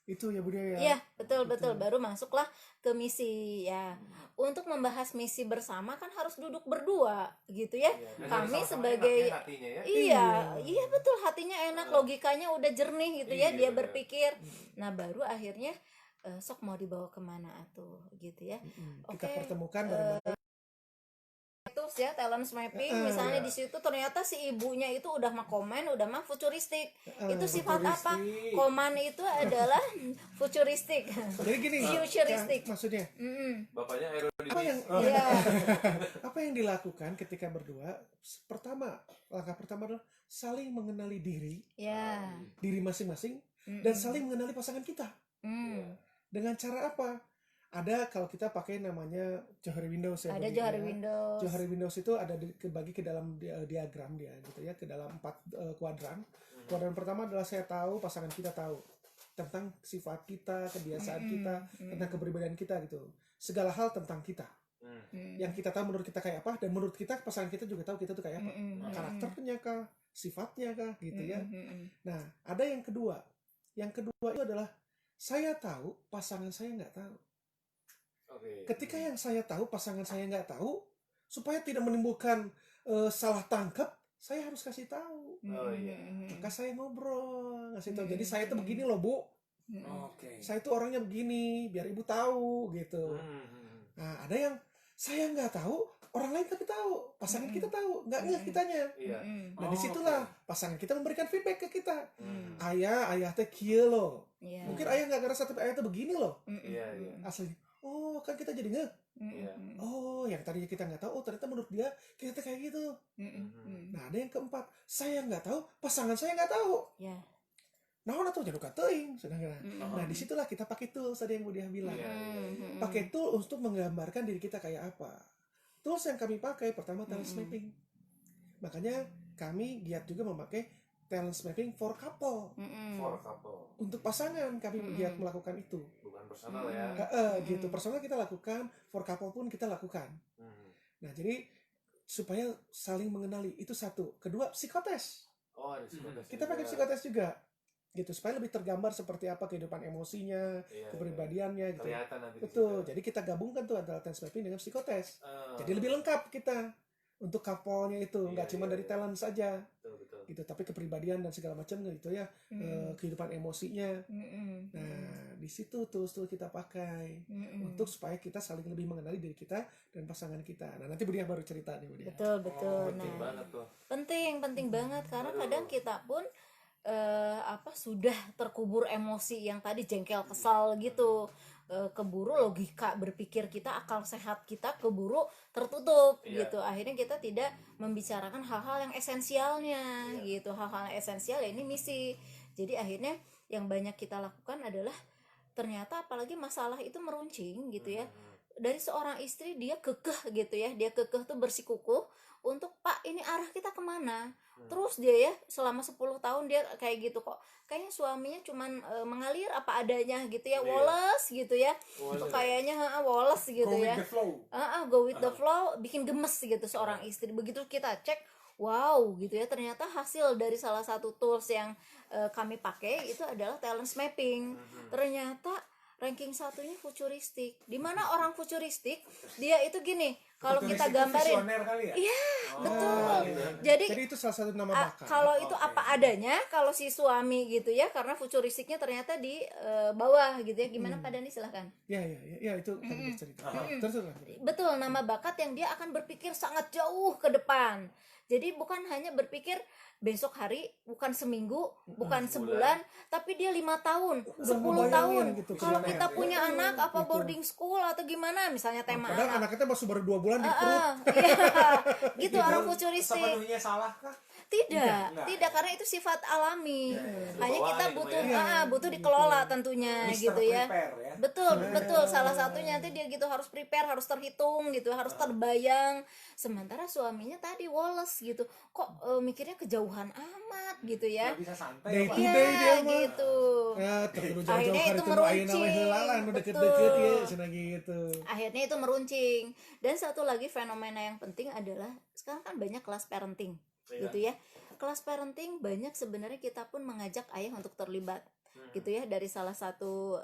Itu ya Budi ya. Iya, betul. Baru masuklah ke misi ya. Untuk membahas misi bersama kan harus duduk berdua gitu ya. Iya, dan Kami sama-sama sebagai enaknya hatinya ya. iya betul, hatinya enak, logikanya udah jernih gitu ya, Iya, dia bener. berpikir. Nah, baru akhirnya sok mau dibawa kemana atuh gitu ya. Kita Oke. pertemukan bareng-bareng. Terus ya talent mapping misalnya di situ ternyata si ibunya itu udah mah komen, udah mah futuristik. Itu sifat apa? futuristik. Koman itu adalah futuristik. Jadi gini, Futuristik. Kang, maksudnya Bapaknya apa yang aerodinamis. Iya. apa yang dilakukan ketika berdua? Pertama, langkah pertama adalah saling mengenali Ya. diri masing-masing dan saling mengenali pasangan kita. Dengan cara apa? Ada kalau kita pakai namanya Johari Windows ya. Ada Budi, Johari ya. Windows. Johari Windows itu ada kebagi ke dalam diagram dia gitu ya, ke dalam 4 kuadran. Kuadran pertama adalah saya tahu, pasangan kita tahu tentang sifat kita, kebiasaan kita, tentang kepribadian kita gitu. Segala hal tentang kita. Yang kita tahu menurut kita kayak apa dan menurut kita pasangan kita juga tahu kita tuh kayak apa. Karakternya kah, sifatnya kah gitu ya. Nah, ada yang kedua. Yang kedua itu adalah saya tahu, pasangan saya nggak tahu. Oke. Ketika yang saya tahu, pasangan saya nggak tahu, supaya tidak menimbulkan salah tangkap, saya harus kasih tahu. Oh iya. Maka saya ngobrol, ngasih tahu. Jadi saya tuh begini loh Bu, Oke. saya tuh orangnya begini, biar ibu tahu gitu. Nah, ada yang saya nggak tahu, orang lain tapi tahu, pasangan kita tahu, nggak ngeh kitanya. Iya. Nah disitulah pasangan kita memberikan feedback ke kita. Ayah teh kieu loh. Iya. Mungkin ayah nggak ngerasa tapi ayah tuh begini loh. Iya, iya. Asli. Oh kan kita jadi ngeh. Iya. Oh yang tadinya kita nggak tahu, oh ternyata menurut dia kita tuh kayak gitu. Nah ada yang keempat, saya nggak tahu, pasangan saya nggak tahu. Ya. Nah atau jadi teuing sedangkan. Nah disitulah kita pakai tools tadi yang Budiah bilang. Iya, iya. Pakai tool untuk menggambarkan diri kita kayak apa. Tools yang kami pakai pertama talent mapping. Makanya kami giat juga memakai talent mapping for couple. For couple. Untuk pasangan kami giat melakukan itu. Bukan personal ya. Gitu. Personal kita lakukan, for couple pun kita lakukan. Nah jadi supaya saling mengenali itu satu. Kedua psikotes. Oh, ada psikotes. Kita pakai psikotes juga. Gitu supaya lebih tergambar seperti apa kehidupan emosinya, Iya, kepribadiannya gitu. kelihatan nanti di Betul. situ. Jadi kita gabungkan tuh antara talent mapping dengan psikotes. Ah, Jadi lebih lengkap kita untuk couple-nya itu, nggak Iya, cuma iya, dari iya. talent saja betul. gitu, tapi kepribadian dan segala macam gitu ya, kehidupan emosinya. Nah, di situ tool kita pakai untuk supaya kita saling lebih mengenali diri kita dan pasangan kita. Nah, nanti Budia baru cerita nih Budia. Betul. Penting Nah, banget tuh. penting banget karena kadang kita pun sudah terkubur emosi yang tadi jengkel, kesal gitu, keburu logika berpikir kita, akal sehat kita keburu tertutup gitu. Akhirnya kita tidak membicarakan hal-hal yang esensialnya gitu. Hal-hal yang esensial ya ini misi. Jadi akhirnya yang banyak kita lakukan adalah ternyata apalagi masalah itu meruncing gitu ya. Dari seorang istri dia kekeh gitu ya, dia kekeh tuh bersikukuh untuk Pak ini arah kita kemana. Terus dia ya selama 10 tahun dia kayak gitu kok, kayaknya suaminya cuman mengalir apa adanya gitu ya, woles gitu ya. Kok kayaknya woles gitu Go ya, with the flow. go with the flow, bikin gemes gitu seorang istri. Begitu kita cek, wow gitu ya, ternyata hasil dari salah satu tools yang kami pakai itu adalah talent mapping. Ternyata ranking satunya futuristik. Dimana orang futuristik dia itu gini, kalau Futuris kita itu gambarin. visioner kali ya? Iya, betul. gitu. Jadi Jadi itu salah satu nama bakat. kalau itu Oke. apa adanya, kalau si suami gitu ya, karena futuristiknya ternyata di bawah gitu ya. Gimana Pak Dani, silahkan. Ya itu tadi bercerita. Terus lanjut. Betul, nama bakat yang dia akan berpikir sangat jauh ke depan. Jadi bukan hanya berpikir besok hari, bukan seminggu, bukan sebulan, tapi dia 5 tahun, 10 ngebayangin tahun. gitu Kalau kedepannya. kita punya anak apa boarding school atau gimana, misalnya tema Padahal anak. anak kita masih baru 2 bulan di perut. Iya, gitu orang futuristik. Sepenuhnya salah kah? Tidak, Enggak. karena itu sifat alami. Hanya Bawaan kita itu butuh, ya. butuh dikelola tentunya, Mr. gitu ya. Prepare ya. Betul. Salah satunya nanti dia gitu harus prepare, harus terhitung gitu, harus terbayang. Sementara suaminya tadi Wallace gitu, kok mikirnya kejauhan amat gitu ya. Nggak bisa santai. Day Pak. to Iya, day dia mah. gitu. Ya, terkudu jauh-jauh Akhirnya hari itu itu ayeuna we meruncing. heulalan nu deket-deket Betul. ya cenah gitu. Akhirnya itu meruncing. Dan satu lagi fenomena yang penting adalah sekarang kan banyak kelas parenting, gitu ya. Kelas parenting banyak sebenarnya kita pun mengajak ayah untuk terlibat, gitu ya. Dari salah satu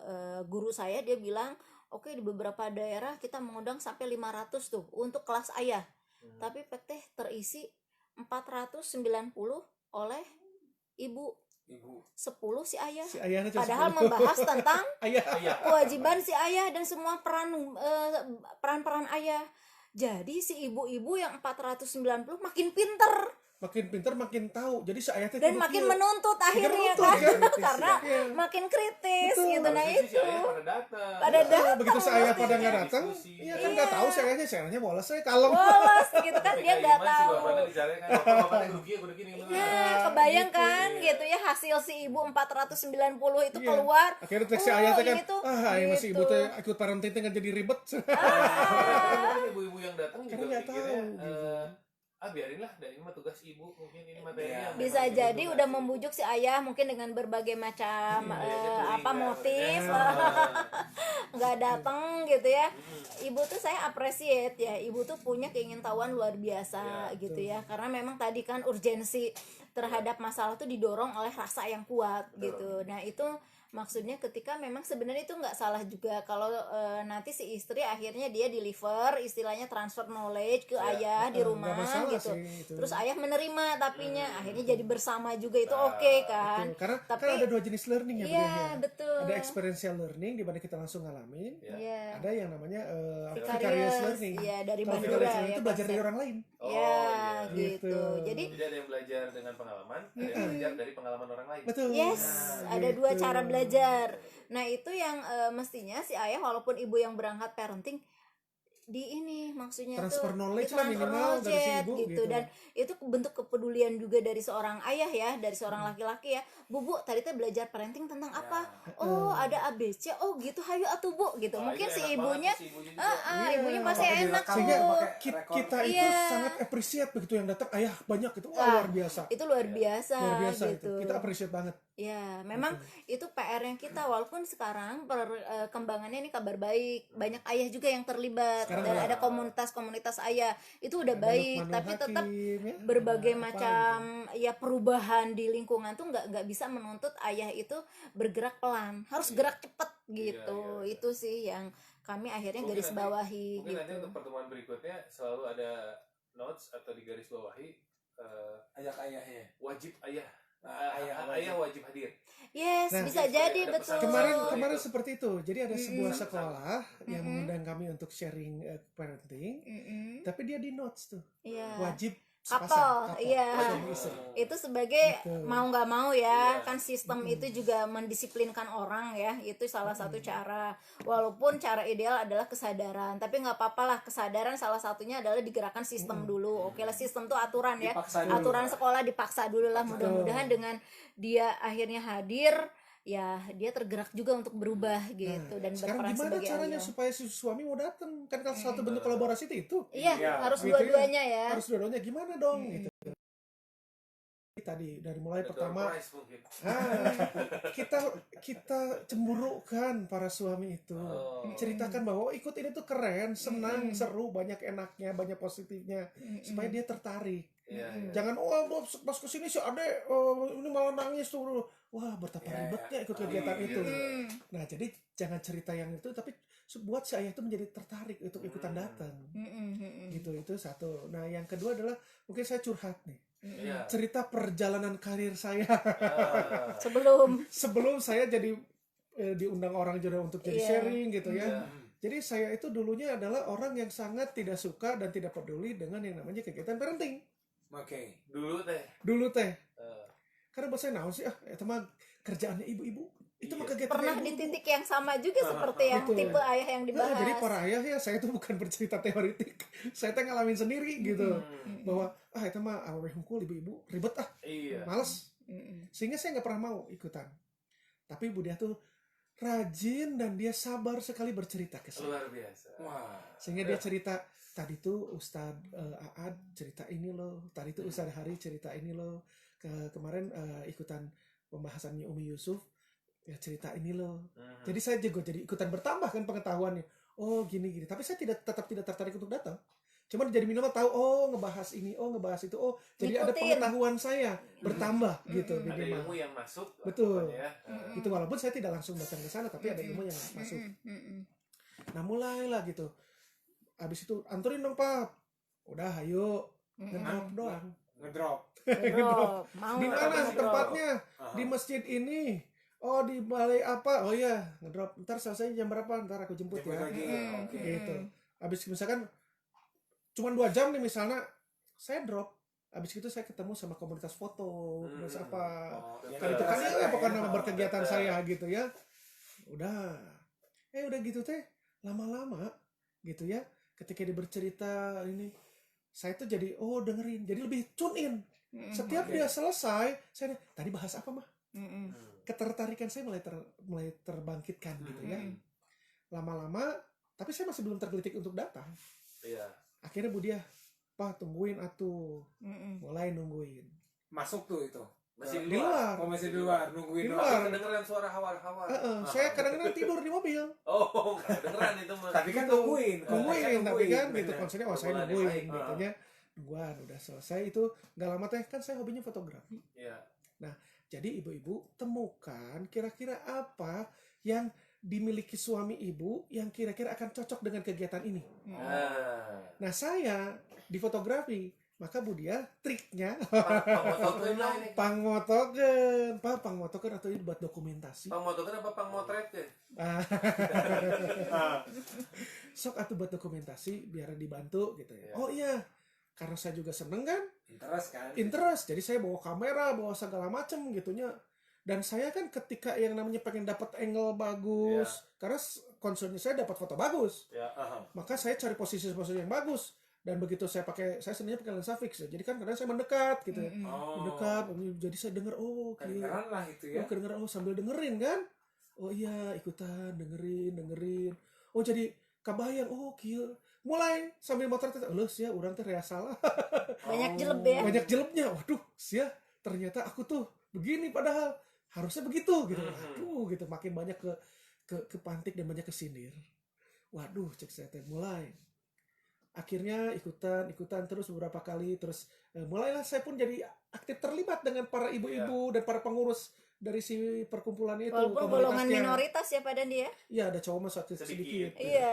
guru saya, dia bilang, oke, di beberapa daerah kita mengundang sampai 500 tuh untuk kelas ayah. Tapi PT terisi 490 oleh ibu, 10 si ayah. Si ayahnya cuma Padahal 10. membahas tentang Ayah. kewajiban si ayah dan semua peran-peran ayah. Jadi si ibu-ibu yang 490 makin pinter Makin pintar makin tahu. Jadi si ayah teh dan kudu makin kieu. menuntut akhirnya menuntut, kan, kan? karena Iya. makin kritis Betul. gitu. Nah Harusnya si itu ayah pada datang. pada datang Begitu si ayah pada nggak mestinya. datang, Diskusi. iya kan nggak tahu si ayahnya Wallace saya kalem. Woles gitu kan, dia nggak tahu. Bapaknya dicari kan, bapaknya rugi, udah gini. Nah, kebayang kan gitu ya, hasil si ibu 490 itu Iya. keluar. Akhirnya teh si ayah teh kan, ini tuh, masih ibu gitu. teh ikut parenting teh kan jadi ribet. Kan ibu-ibu yang datang Karena juga nggak pikirnya, tahu, biarinlah, ini mah tugas ibu, mungkin ini materinya. Bisa jadi udah membujuk si ayah mungkin dengan berbagai macam motif nggak datang gitu ya. Ibu tuh saya appreciate ya, ibu tuh punya keingintahuan luar biasa gitu ya, karena memang tadi kan urgensi terhadap masalah tuh didorong oleh rasa yang kuat gitu. Nah itu maksudnya ketika memang sebenarnya itu nggak salah juga kalau nanti si istri akhirnya dia deliver, istilahnya transfer knowledge ke ayah di rumah nggak masalah gitu. sih itu. Terus ayah menerima tapinya akhirnya jadi bersama juga, itu oke kan. Betul. Karena Tapi kan ada 2 jenis learning ya, iya, Bun, ya. betul. Ada experiential learning di mana kita langsung ngalamin. Iya. Ada yang namanya vicarious Vicarious, learning. iya, dari Kalau Bandura vicarious ya, learning itu belajar dari konsep. orang lain. Ya gitu. gitu. Jadi Jadi ada yang belajar dengan pengalaman, ada yang belajar dari pengalaman orang lain. Betul. yes, Nah, ada gitu. 2 cara belajar. Nah itu yang mestinya si ayah walaupun ibu yang berangkat parenting di ini maksudnya Transfer tuh knowledge di lah transfer minimal dari si knowledge ibu gitu. gitu. Dan itu bentuk kepedulian juga dari seorang ayah ya, dari seorang laki-laki ya. Bu tadi teh belajar parenting tentang apa? Oh ada ABC, oh gitu, hayu atuh bu gitu. Wah, Mungkin itu si enak ibunya banget si ibunya juga. ibunya pasti Pakai enak direkam, Sehingga tuh. pakai rekor. kita itu Iya. sangat appreciate begitu yang datang ayah banyak itu Wah, luar biasa. Itu luar biasa, Luar biasa itu. gitu. Kita appreciate banget. Ya, memang itu PR yang kita, walaupun sekarang perkembangannya ini kabar baik, banyak ayah juga yang terlibat Sekarang dan udah- ada komunitas-komunitas ayah, itu udah Ada baik, Lukmanul tapi tetap Hakim, ya. berbagai Apa macam ya perubahan di lingkungan tuh nggak bisa menuntut ayah itu bergerak pelan, harus gerak cepet gitu. Iya. Itu sih yang kami akhirnya Mungkin garis nanti- bawahi Mungkin nanti gitu. untuk pertemuan berikutnya selalu ada notes atau di garis bawahi Ajak ayahnya. wajib ayah. Ayah Ayah wajib hadir. Yes, Nah, bisa jadi jadi ada betul. pesan- Kemarin seperti itu. Jadi ada sebuah Mm-mm. sekolah yang Mm-mm. mengundang kami untuk sharing parenting, Mm-mm. tapi dia di notes tuh. Iya. Wajib Couple, sepasang, iya. suami istri. Itu sebagai Betul. mau nggak mau ya, Iya. kan sistem itu juga mendisiplinkan orang ya, itu salah satu cara. Walaupun cara ideal adalah kesadaran, tapi nggak apa-apa lah, kesadaran salah satunya adalah digerakkan sistem dulu. Oke lah, sistem tuh aturan ya, Dipaksa dulu. aturan sekolah dipaksa dulu lah. Mudah-mudahan dengan dia akhirnya hadir ya, dia tergerak juga untuk berubah gitu dan Sekarang berperan gimana sebagai caranya ayah. supaya si suami mau datang? Kan kalau satu bentuk kolaborasi itu. Iya, Iya, harus gitu ya. dua-duanya ya. Harus dua-duanya gimana dong gitu. tadi dari mulai Door pertama prize mungkin. kita kita cemburukan para suami itu, Oh. ceritakan bahwa ikut ini tuh keren, senang, seru, banyak enaknya, banyak positifnya, supaya dia tertarik. Iya, iya. Jangan pas kesini si adek ini malah nangis tuh, wah betapa Iya, ribetnya ikut kegiatan Iya. itu. Nah jadi jangan cerita yang itu, tapi buat si ayah itu menjadi tertarik untuk ikutan datang. Gitu, itu satu. Nah yang kedua adalah mungkin saya curhat nih, Iya. cerita perjalanan karir saya Ah. Sebelum saya jadi diundang orang juga untuk jadi Iya. sharing gitu ya. Iya. Jadi saya itu dulunya adalah orang yang sangat tidak suka dan tidak peduli dengan yang namanya kegiatan parenting. Oke. Dulu teh. Dulu teh, Eh, karena buat saya naon sih itu mah kerjaannya ibu-ibu. Itu mah Iya. kegiatan pernah di ibu-ibu. titik yang sama juga seperti yang Betul. tipe ayah yang Nah, dibahas. jadi para ayah ya, saya tuh bukan bercerita teoritik. Saya tuh ngalamin sendiri gitu. Bahwa itu mah aweh hungkul ibu-ibu ribet Iya. males. Sehingga saya nggak pernah mau ikutan. Tapi Bu Dia tuh rajin dan dia sabar sekali bercerita ke saya. Luar biasa. Wah. Sehingga dia cerita, tadi tuh Ustadz Aad cerita ini loh, tadi tuh Ustadz Hari cerita ini loh, kemarin ikutan pembahasannya Umi Yusuf ya cerita ini loh. Jadi saya juga jadi ikutan bertambah kan pengetahuannya. Oh gini, tapi saya tetap tidak tertarik untuk datang. Cuman jadi minimal tahu, ngebahas ini, ngebahas itu, jadi ada Ngikutin. pengetahuan saya bertambah gitu Ada minimal. ilmu yang masuk lah Betul. pokoknya ya. Itu walaupun saya tidak langsung datang ke sana, tapi ada ilmu yang masuk. Nah mulailah gitu. Abis itu anterin dong Pap. Udah ayo ngedrop doang. Ngedrop. Drop. Mau Di nggak mana mau drop? tempatnya? Di masjid ini. Oh di balai apa? Oh iya ngedrop. Ntar selesai jam berapa? Ntar aku jemput Jemput ya. lagi. Oke. Gitu. Abis misalkan cuman 2 jam nih misalnya, saya drop. Abis itu saya ketemu sama komunitas foto, terus apa. Oh, yang Kan itu ada kan rasa ya ya, bukan ya. nama berkegiatan Betul. saya gitu ya. Udah. Udah gitu teh. Lama-lama gitu ya. Ketika dia bercerita ini, saya tuh jadi dengerin. Jadi lebih tune in. Setiap Oke. dia selesai, saya tadi bahas apa mah? Hmm. Ketertarikan saya mulai terbangkitkan gitu ya. Lama-lama, tapi saya masih belum tergelitik untuk datang. Iya. Akhirnya Bu Dia, Pak tungguin atuh. Mulai nungguin. Masuk tuh itu. Masih Di luar. Oh, masih di luar. Nungguin Di doang. luar. Kedengeran suara hawar-hawar. Saya kadang-kadang tidur di mobil. Oh, nggak kedengeran itu mah. Tapi kan nungguin. Nungguin tapi kan gitu Bener. konsepnya saya Obrolan yang nungguin baik. gitunya. Nungguan udah selesai itu nggak lama teh kan saya hobinya fotografi. Iya. Jadi ibu-ibu temukan kira-kira apa yang dimiliki suami ibu yang kira-kira akan cocok dengan kegiatan ini. Nah saya di fotografi, maka Bu Dia triknya Pangmotokeun lah ini. pangmotokeun atau ini buat dokumentasi. Pangmotokeun apa pangmotret ke? Sok atuh buat dokumentasi biar dibantu gitu ya. Iya. Oh iya, karena saya juga seneng kan, Interest kan. interest. Jadi saya bawa kamera, bawa segala macem gitunya. Dan saya kan ketika yang namanya pengen dapat angle bagus, karena concernnya saya dapat foto bagus, Ya. maka saya cari posisi-posisi yang bagus. Dan begitu saya sebenarnya pakai lensa fix ya. Jadi kan kadang saya mendekat gitu ya. Oh. Mendekat, jadi saya denger Kedengeran lah itu ya. kedengeran sambil dengerin kan. Oh iya, ikutan dengerin. Oh jadi kabayang, kieu. Mulai sambil motor teh, sia urang teh rea salah. Banyak jeleb ya. Banyak jelebnya. Waduh, sia ternyata aku tuh begini padahal harusnya begitu gitu. Waduh, gitu makin banyak ke pantik dan banyak kesindir. Waduh, cek saya teh mulai. Akhirnya ikutan terus beberapa kali terus mulailah saya pun jadi aktif terlibat dengan para ibu-ibu dan para pengurus dari si perkumpulan itu. Walaupun golongan komunitasnya. minoritas ya Pak Dandi ya. Iya ada cowok mah sedikit. Iya.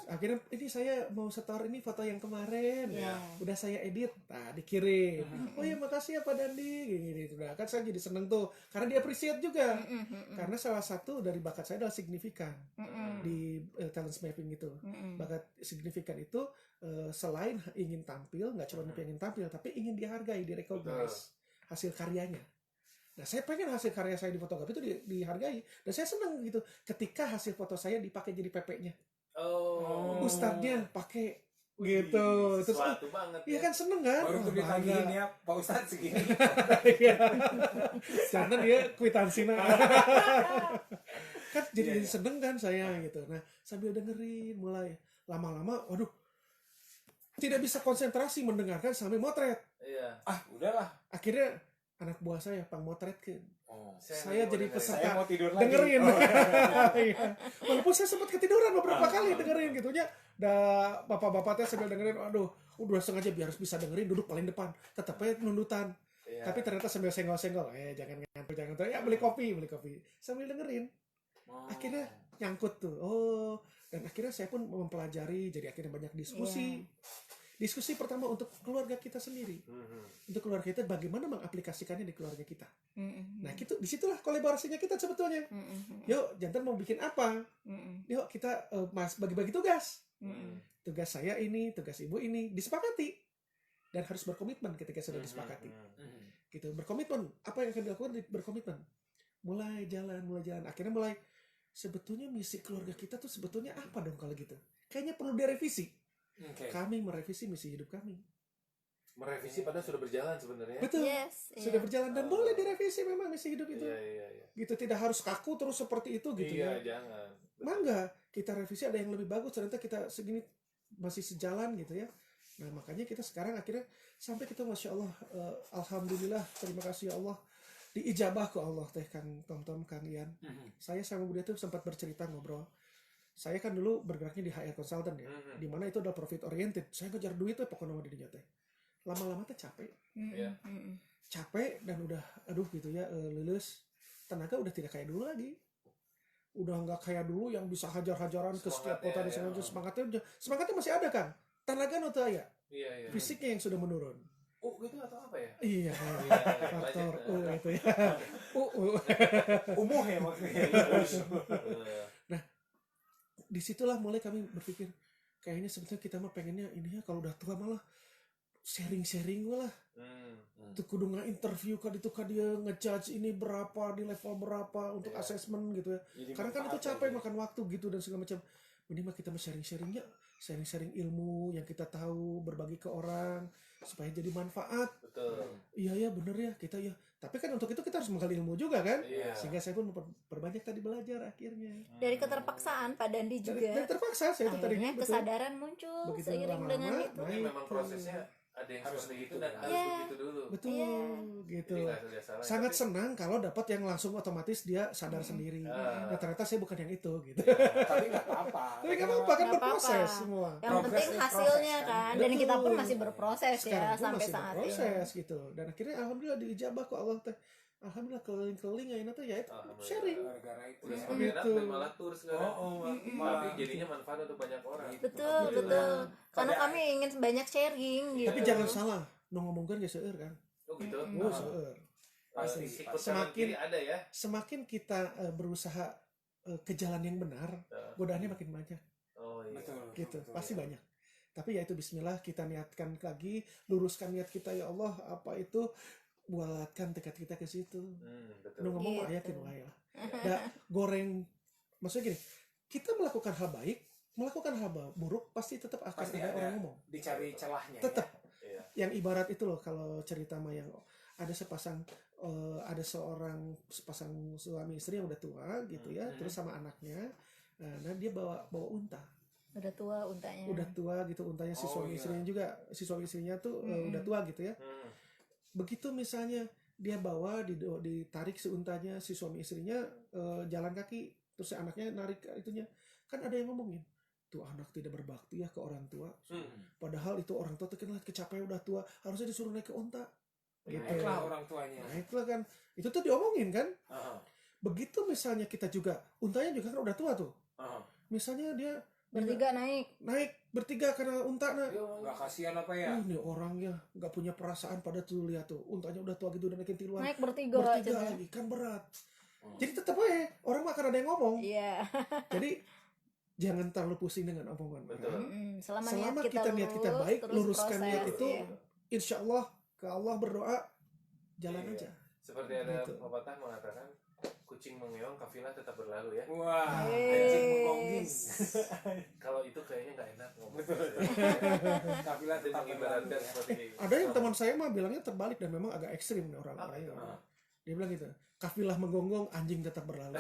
Akhirnya ini saya mau setor ini foto yang kemarin. Iya. Udah saya edit, dikirim. Oh ya makasih ya Pak Dandi. Gini udah kan saya jadi seneng tuh karena dia appreciate juga. Karena salah satu dari bakat saya adalah signifikan di talent mapping itu. Bakat signifikan itu selain ingin tampil, nggak cuma ingin tampil, tapi ingin dihargai, direcognize hasil karyanya. Nah, saya pengen hasil karya saya di fotografi itu dihargai. Dan saya senang gitu ketika hasil foto saya dipakai jadi PP-nya. Oh. Ustadznya pakai Wih, gitu. Terus sesuatu banget iya ya. kan seneng kan? Baru tuh Wah, ditagihin bangga. ya Pak Ustadz segini. Iya. Karena dia kwitansi kan jadi seneng kan saya gitu. Nah, sambil dengerin mulai lama-lama waduh tidak bisa konsentrasi mendengarkan sambil motret. Iya. Ah, udahlah. Akhirnya anak buah saya pangmotretkeun. Oh. Saya jadi peserta. Saya mau tidur lagi. Dengerin. Oh. Iya. Walaupun saya sempat ketiduran beberapa kali dengerin gitu nya. Da bapak-bapaknya sambil dengerin, aduh, udah sengaja biar bisa dengerin duduk paling depan. Tetap aja nundutan. Iya. Tapi ternyata sambil senggol-senggol, jangan ngantuk, jangan ngantuk. Ya beli kopi. Sambil dengerin. Oh. Akhirnya nyangkut tuh. Oh, dan akhirnya saya pun mempelajari, jadi akhirnya banyak diskusi. Diskusi pertama untuk keluarga kita sendiri. Untuk keluarga kita bagaimana mengaplikasikannya di keluarga kita. Nah, gitu disitulah kolaborasinya kita sebetulnya. Yuk, jantan mau bikin apa? Yuk kita bagi-bagi tugas. Tugas saya ini, tugas ibu ini disepakati. Dan harus berkomitmen ketika sudah disepakati. Gitu, berkomitmen. Apa yang akan dilakukan? Berkomitmen. Mulai jalan. Akhirnya mulai sebetulnya misi keluarga kita tuh sebetulnya apa dong kalau gitu? Kayaknya perlu direvisi. Okay. Kami merevisi misi hidup kami. Merevisi padahal sudah berjalan sebenarnya. Betul. Yes, Sudah berjalan dan boleh direvisi memang misi hidup itu. Iya. Gitu, tidak harus kaku terus seperti itu gitu Iya, ya. jangan. Mangga, kita revisi ada yang lebih bagus, ternyata kita segini masih sejalan gitu ya. Nah, makanya kita sekarang akhirnya sampai kita Masya Allah, Alhamdulillah, terima kasih ya Allah, diijabah ke Allah teh Kang Tom, Kang Ian. Saya sama Budi tuh sempat bercerita ngobrol. Saya kan dulu bergeraknya di HR consultant ya, di mana itu adalah profit oriented. Saya ngejar duit tuh pokoknya dirinya teh. Lama-lama tuh capek. Iya. Capek dan udah aduh gitu ya, lulus. Tenaga udah tidak kayak dulu lagi. Udah nggak kayak dulu yang bisa hajar-hajaran ke setiap kota di sana. Semangatnya masih ada kan. Tenaga nota ya. Iya. Fisiknya yang sudah menurun. Gitu atau apa ya? Iya. Faktor itu ya. Umuh ya maksudnya. Disitulah mulai kami berpikir kayaknya sebetulnya kita mah pengennya ini ya kalau udah tua malah sharing lah. Tuh kudu nge-interview kan itu kan dia ngejudge ini berapa di level berapa untuk assessment gitu ya. Jadi Karena kan itu manfaat capek ya. makan waktu gitu dan segala macam. Ini mah kita mah sharing ilmu yang kita tahu, berbagi ke orang supaya jadi manfaat. Betul. Iya bener ya kita ya. Tapi kan untuk itu kita harus menggali ilmu juga kan. Iya. Sehingga saya pun memperbanyak tadi belajar akhirnya. Dari keterpaksaan Pak Dandi juga. Dan terpaksa saya itu tadi. Akhirnya betul. kesadaran muncul Begitu seiring dengan lama-lama, itu. Jadi baik. memang prosesnya ada yang Harus seperti itu begitu. dan harus Iya. begitu dulu. Betul, Iya. gitu. Jadi nggak ada salah. Sangat Tapi- senang kalau dapat yang langsung otomatis dia sadar sendiri. Ah. Nah, ternyata saya bukan yang itu gitu. Tapi nggak apa-apa. Tapi nggak apa-apa kan Nggak berproses apa-apa. semua. Yang Progres penting is hasilnya proses, kan? kan. Dan kita pun Betul. masih berproses Sekarang ya pun sampai masih saat ini. berproses gitu. Dan akhirnya alhamdulillah diijabah kok Allah teh. Alhamdulillah keliling-keliling ya itu ya itu Alhamdulillah. sharing. Gara-gara itu Udah ya. semakin enak Gitu. dan malah tur sekarang. Tapi jadinya manfaat untuk banyak orang. Betul, Betul. betul. Karena Pada- kami ingin banyak sharing gitu. Tapi jangan salah, nu ngomongkan ya seueur kan. Oh gitu. Oh, seueur. Pasti. Sikut kanan Semakin- kiri ada ya. Semakin kita berusaha ke jalan yang benar, godaannya makin banyak. Oh iya. Betul. Gitu betul, pasti ya. banyak, tapi ya itu Bismillah kita niatkan lagi, luruskan niat kita ya Allah, apa itu buatkan tekad kita ke situ. Betul. Nu ngomong mah Gitu. yakin wae lah. Da goreng, maksudnya gini, kita melakukan hal baik, melakukan hal buruk pasti tetap akan Pasti ada ada. orang ngomong. Dicari celahnya. Tetap. Iya. Yang ibarat itu loh kalau cerita mah yang ada ada sepasang suami istri yang udah tua gitu ya, terus sama anaknya, nah dia bawa unta. Udah tua untanya. Udah tua gitu untanya, si Oh, suami iya. istrinya juga, si suami istrinya tuh udah tua gitu ya. Begitu misalnya dia bawa ditarik si untanya, si suami istrinya jalan kaki, terus si anaknya narik itunya, kan ada yang ngomongin tuh anak tidak berbakti ya ke orang tua, padahal itu orang tua tuh kan kecapean udah tua, harusnya disuruh naik ke unta gitu. Naiklah orang tuanya. Naiklah kan, itu tuh diomongin kan. Aha, Begitu misalnya kita juga, untanya juga kan udah tua tuh, aha. misalnya dia Bertiga naik. naik bertiga karena unta nah. Nggak kasihan apa ya? Ini orangnya nggak punya perasaan, pada tuh lihat tuh untanya udah tua gitu udah naikin tiluan, Naik bertiga bertiga aja. lagi kan berat. Jadi tetap aja orang mah karena ada yang ngomong. Iya. Jadi jangan terlalu pusing dengan omongan Betul. orang. Selama, Selama niat kita niat kita baik, terus luruskan niat proses, itu, iya. insya Allah ke Allah berdoa, jalan Iya. aja. Seperti ada Gitu. pepatah mengatakan kucing mengeong, kafilah tetap berlalu ya. Wah, Hey. anjing mengongging. Kalau itu kayaknya nggak enak ngomong. Kafilah Itu tetap mengibaratkan berlalu, ya. seperti Ada yang teman saya mah bilangnya terbalik dan memang agak ekstrim nih orang-orangnya. Ah. Dia bilang gitu, kafilah menggonggong, anjing tetap berlalu.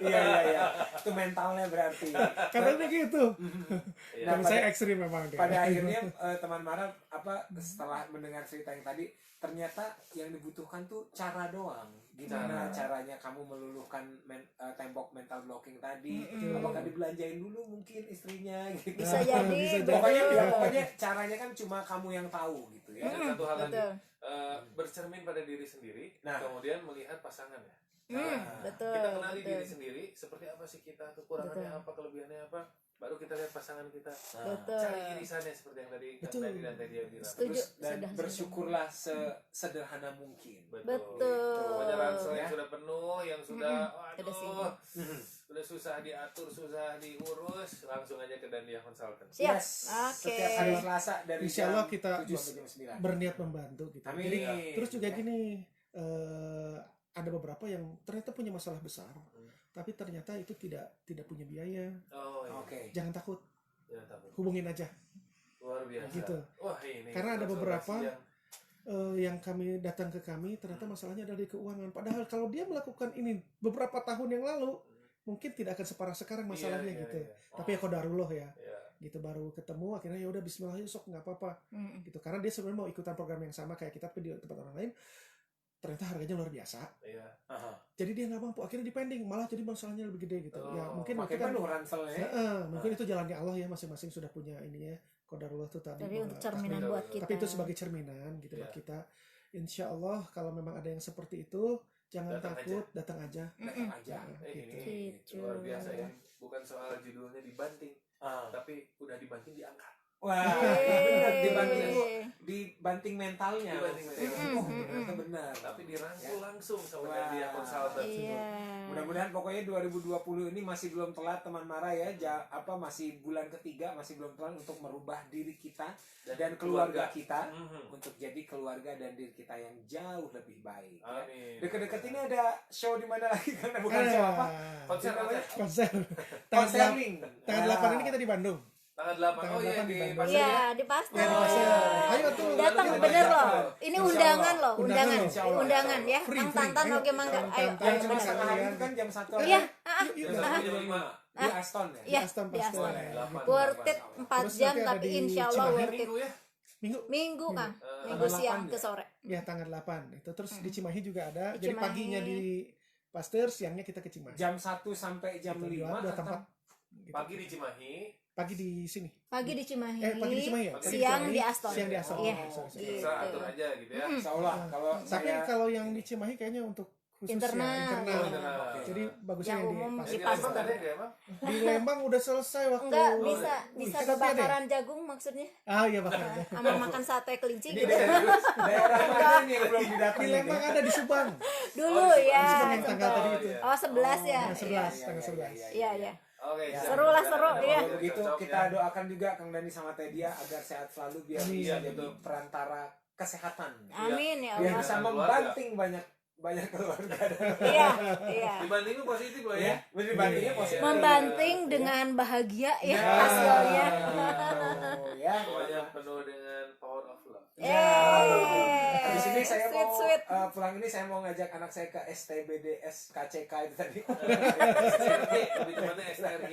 Iya. Itu mentalnya berarti. Katanya gitu. Iya. Tapi saya ekstrim memang dia. Pada akhirnya teman Mara setelah mendengar cerita yang tadi, ternyata yang dibutuhkan tuh cara doang. Gimana caranya kamu meluluhkan tembok mental blocking tadi? Apakah dibelanjain dulu mungkin istrinya gitu. Bisa jadi. bisa jadi. Pokoknya caranya kan cuma kamu yang tahu gitu ya. Dan satu hal lagi, Betul. bercermin pada diri sendiri, Nah. kemudian melihat pasangan ya. Betul. Kita kenali betul. diri sendiri, seperti apa sih kita, kekurangannya apa, kelebihannya apa, baru kita lihat pasangan kita. Betul. Cari irisannya seperti yang tadi Kang Betul. Dandi dan Teh Dia bilang. Setuju. Dan Sudah. bersyukurlah sesederhana mungkin. Betul. Pokoknya ransel yang Ya. sudah penuh, yang sudah, Sudah waduh, sibuk. sudah susah diatur, susah diurus, langsung aja ke Dandia Consultant. Siap. Yes. Oke. Setiap hari Selasa dari Insya Allah jam kita 7 sampai jam 9. berniat membantu gitu. Amin. Jadi terus juga Ya. gini, ada beberapa yang ternyata punya masalah besar, tapi ternyata itu tidak punya biaya. Oh iya. Oke. Jangan takut, Jangan takut. hubungin aja. Luar biasa. Gitu. Wah ini. Karena ada konsultasi beberapa yang- yang kami datang ke kami ternyata masalahnya ada di keuangan. Padahal kalau dia melakukan ini beberapa tahun yang lalu, mungkin tidak akan separah sekarang masalahnya Iya, gitu. iya. Tapi ya qadarullah ya. Iya. Gitu baru ketemu akhirnya ya udah bismillah yuk, sok nggak apa-apa gitu. Karena dia sebenarnya mau ikutan program yang sama kayak kita tapi di tempat orang lain. Ternyata harganya luar biasa. Iya. Aha. Jadi dia nggak mampu, akhirnya dipending, malah jadi masalahnya lebih gede gitu. Ya Oh, mungkin itu Makin kan penuh ranselnya. mungkin itu jalannya Allah ya, masing-masing sudah punya ini ya. Qadarullah tuh tadi. Jadi bahwa untuk cerminan takdir. buat kita. Tapi itu sebagai cerminan gitu buat Iya. kita. Insya Allah kalau memang ada yang seperti itu, jangan Datang takut, datang aja. Datang aja. Gitu. Ini Gitu. luar biasa ya. Bukan soal judulnya dibanting, Ah. tapi udah dibanting diangkat. Wah, Yeay. benar dibanting itu dibanting mentalnya. Dibanting mentalnya. Oh, ternyata benar. Tapi dirangkul langsung sama Wah. Dandia Consultant. Iya. Mudah-mudahan pokoknya 2020 ini masih belum telat teman Mara ya. Masih bulan ketiga, masih belum telat untuk merubah diri kita dan keluarga kita untuk jadi keluarga dan diri kita yang jauh lebih baik. Ya. Amin. Deket-deket ini ada show di mana lagi karena bukan show apa? Konser apa? Konser. Konseling. Tanggal 8 ini kita di Bandung. Tanggal 8. Tanggal Oh iya 8 di di Bandung. Pasir. Iya, di Pastor. Ya, di Pasir. Ayo tuh. Datang Iya, bener Insya loh. Allah. Ini Insya undangan Allah. loh, undangan. Insya Allah. Undangan ya. Free, Kang free. Tantan Ayo, oke mangga. Kang Ayo, Tantan. Yang ayo cuma bener. setengah hari itu kan jam 1 Iya, Jam 1 jam 5. di Aston ya? Iya, Aston, di Aston. Aston. Delapan. Worth it 4 Terus jam nanti ada tapi di insya Allah Cimahi. worth it. Minggu ya? Minggu Minggu Kang, minggu tanggal siang 8 ke ya? sore. ya tanggal 8 itu terus di Cimahi juga ada. Di Jadi Cimahi. paginya di Pasteur, siangnya kita ke Cimahi. Jam 1 sampai jam Gitu, 5 dua tempat. Gitu. Pagi di Cimahi. Pagi di sini. Pagi di Cimahi. Pagi di Cimahi ya? Pagi di Siang Cimahi, di Aston. Siang di Aston. Iya. Oh, sorry. Gitu. Bisa atur aja gitu ya. Insya Allah kalau Tapi saya kalau yang di Cimahi kayaknya untuk khusus Internal. ya, internal. Oh, internal. Oke. Jadi bagusnya Yang yang umum di di Di Pasteur. Lembang Pasteur. ada ya, Bang? Di Lembang udah selesai waktu. Enggak, Oh, bisa iya. bisa Wih, tapi ada ya? bebakaran jagung maksudnya. Ah iya bakal. Sama makan sate kelinci ini gitu. daerah mana nih yang belum Di didatangi? Lembang ada di Subang. Dulu Oh, di ya. Subang yang tanggal sempet. tadi itu. iya. Oh, 11 ya. Tanggal 11, tanggal 11. Iya, iya. Oke, siap. Seru lah, seru, Ada iya. waktu Kalau begitu cocok kita ya. doakan juga Kang Dani sama Tedia agar sehat selalu biar Amin. bisa Iya, jadi betul. perantara kesehatan. Amin ya Biar Allah. bisa Keluarga. membanting banyak keluarga. Iya, iya. Dibanding lu positif loh ya. Bandingnya positif. Membanting dengan bahagia ya Nah, hasilnya. gitu, ya. Pokoknya penuh dengan power of love. Habis ini saya Sweet, mau sweet. pulang ini saya mau ngajak anak saya ke STBDS KCK itu tadi. SRG, lebih tepatnya SRG.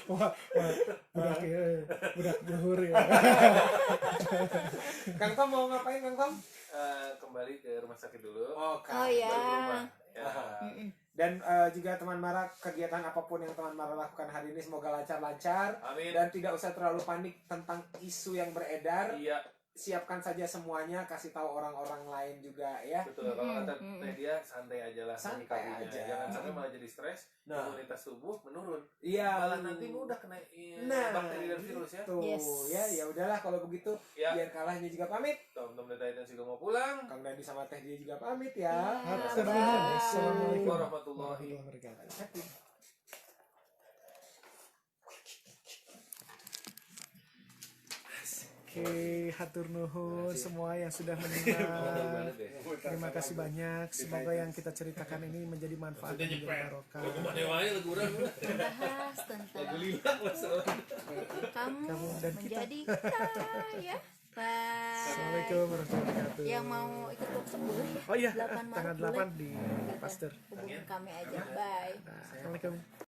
Wah, budak ya, budak luhur ya. Kang Tom mau ngapain Kang Tom? Kembali ke rumah sakit dulu. Oh Baru ya. ke rumah. Ya. Dan juga teman Mara, kegiatan apapun yang teman Mara lakukan hari ini semoga lancar-lancar Amin. dan tidak usah terlalu panik tentang isu yang beredar. Iya, Siapkan saja semuanya, kasih tahu orang-orang lain juga ya. betul. Kalau kata Nadia, santai aja lah Santai menyikapinya. aja. Jangan sampai malah jadi stres, Nah. imunitas tubuh menurun. Iya, Malah nanti mudah kena bakteri dan virus ya. Tuh, Yes. ya udahlah kalau begitu. Ya. Biar kalahnya juga pamit. Teman-teman Titan juga mau pulang. Kang Dani sama Teh dia juga pamit ya. Assalamualaikum Warahmatullahi wabarakatuh. Happy. Oke, hatur nuhun semua yang sudah menyimak. Terima kasih banyak. Semoga yang kita ceritakan ini menjadi manfaat dan menjadi barokah. Bahas tentang kamu dan kita. menjadi kita ya. Bye. Assalamualaikum warahmatullahi wabarakatuh. Yang mau ikut workshop boleh ya. Oh iya, 8 Maret tanggal boleh. 8 di Pasteur. Hubungin kami aja. Bye. Nah, Assalamualaikum.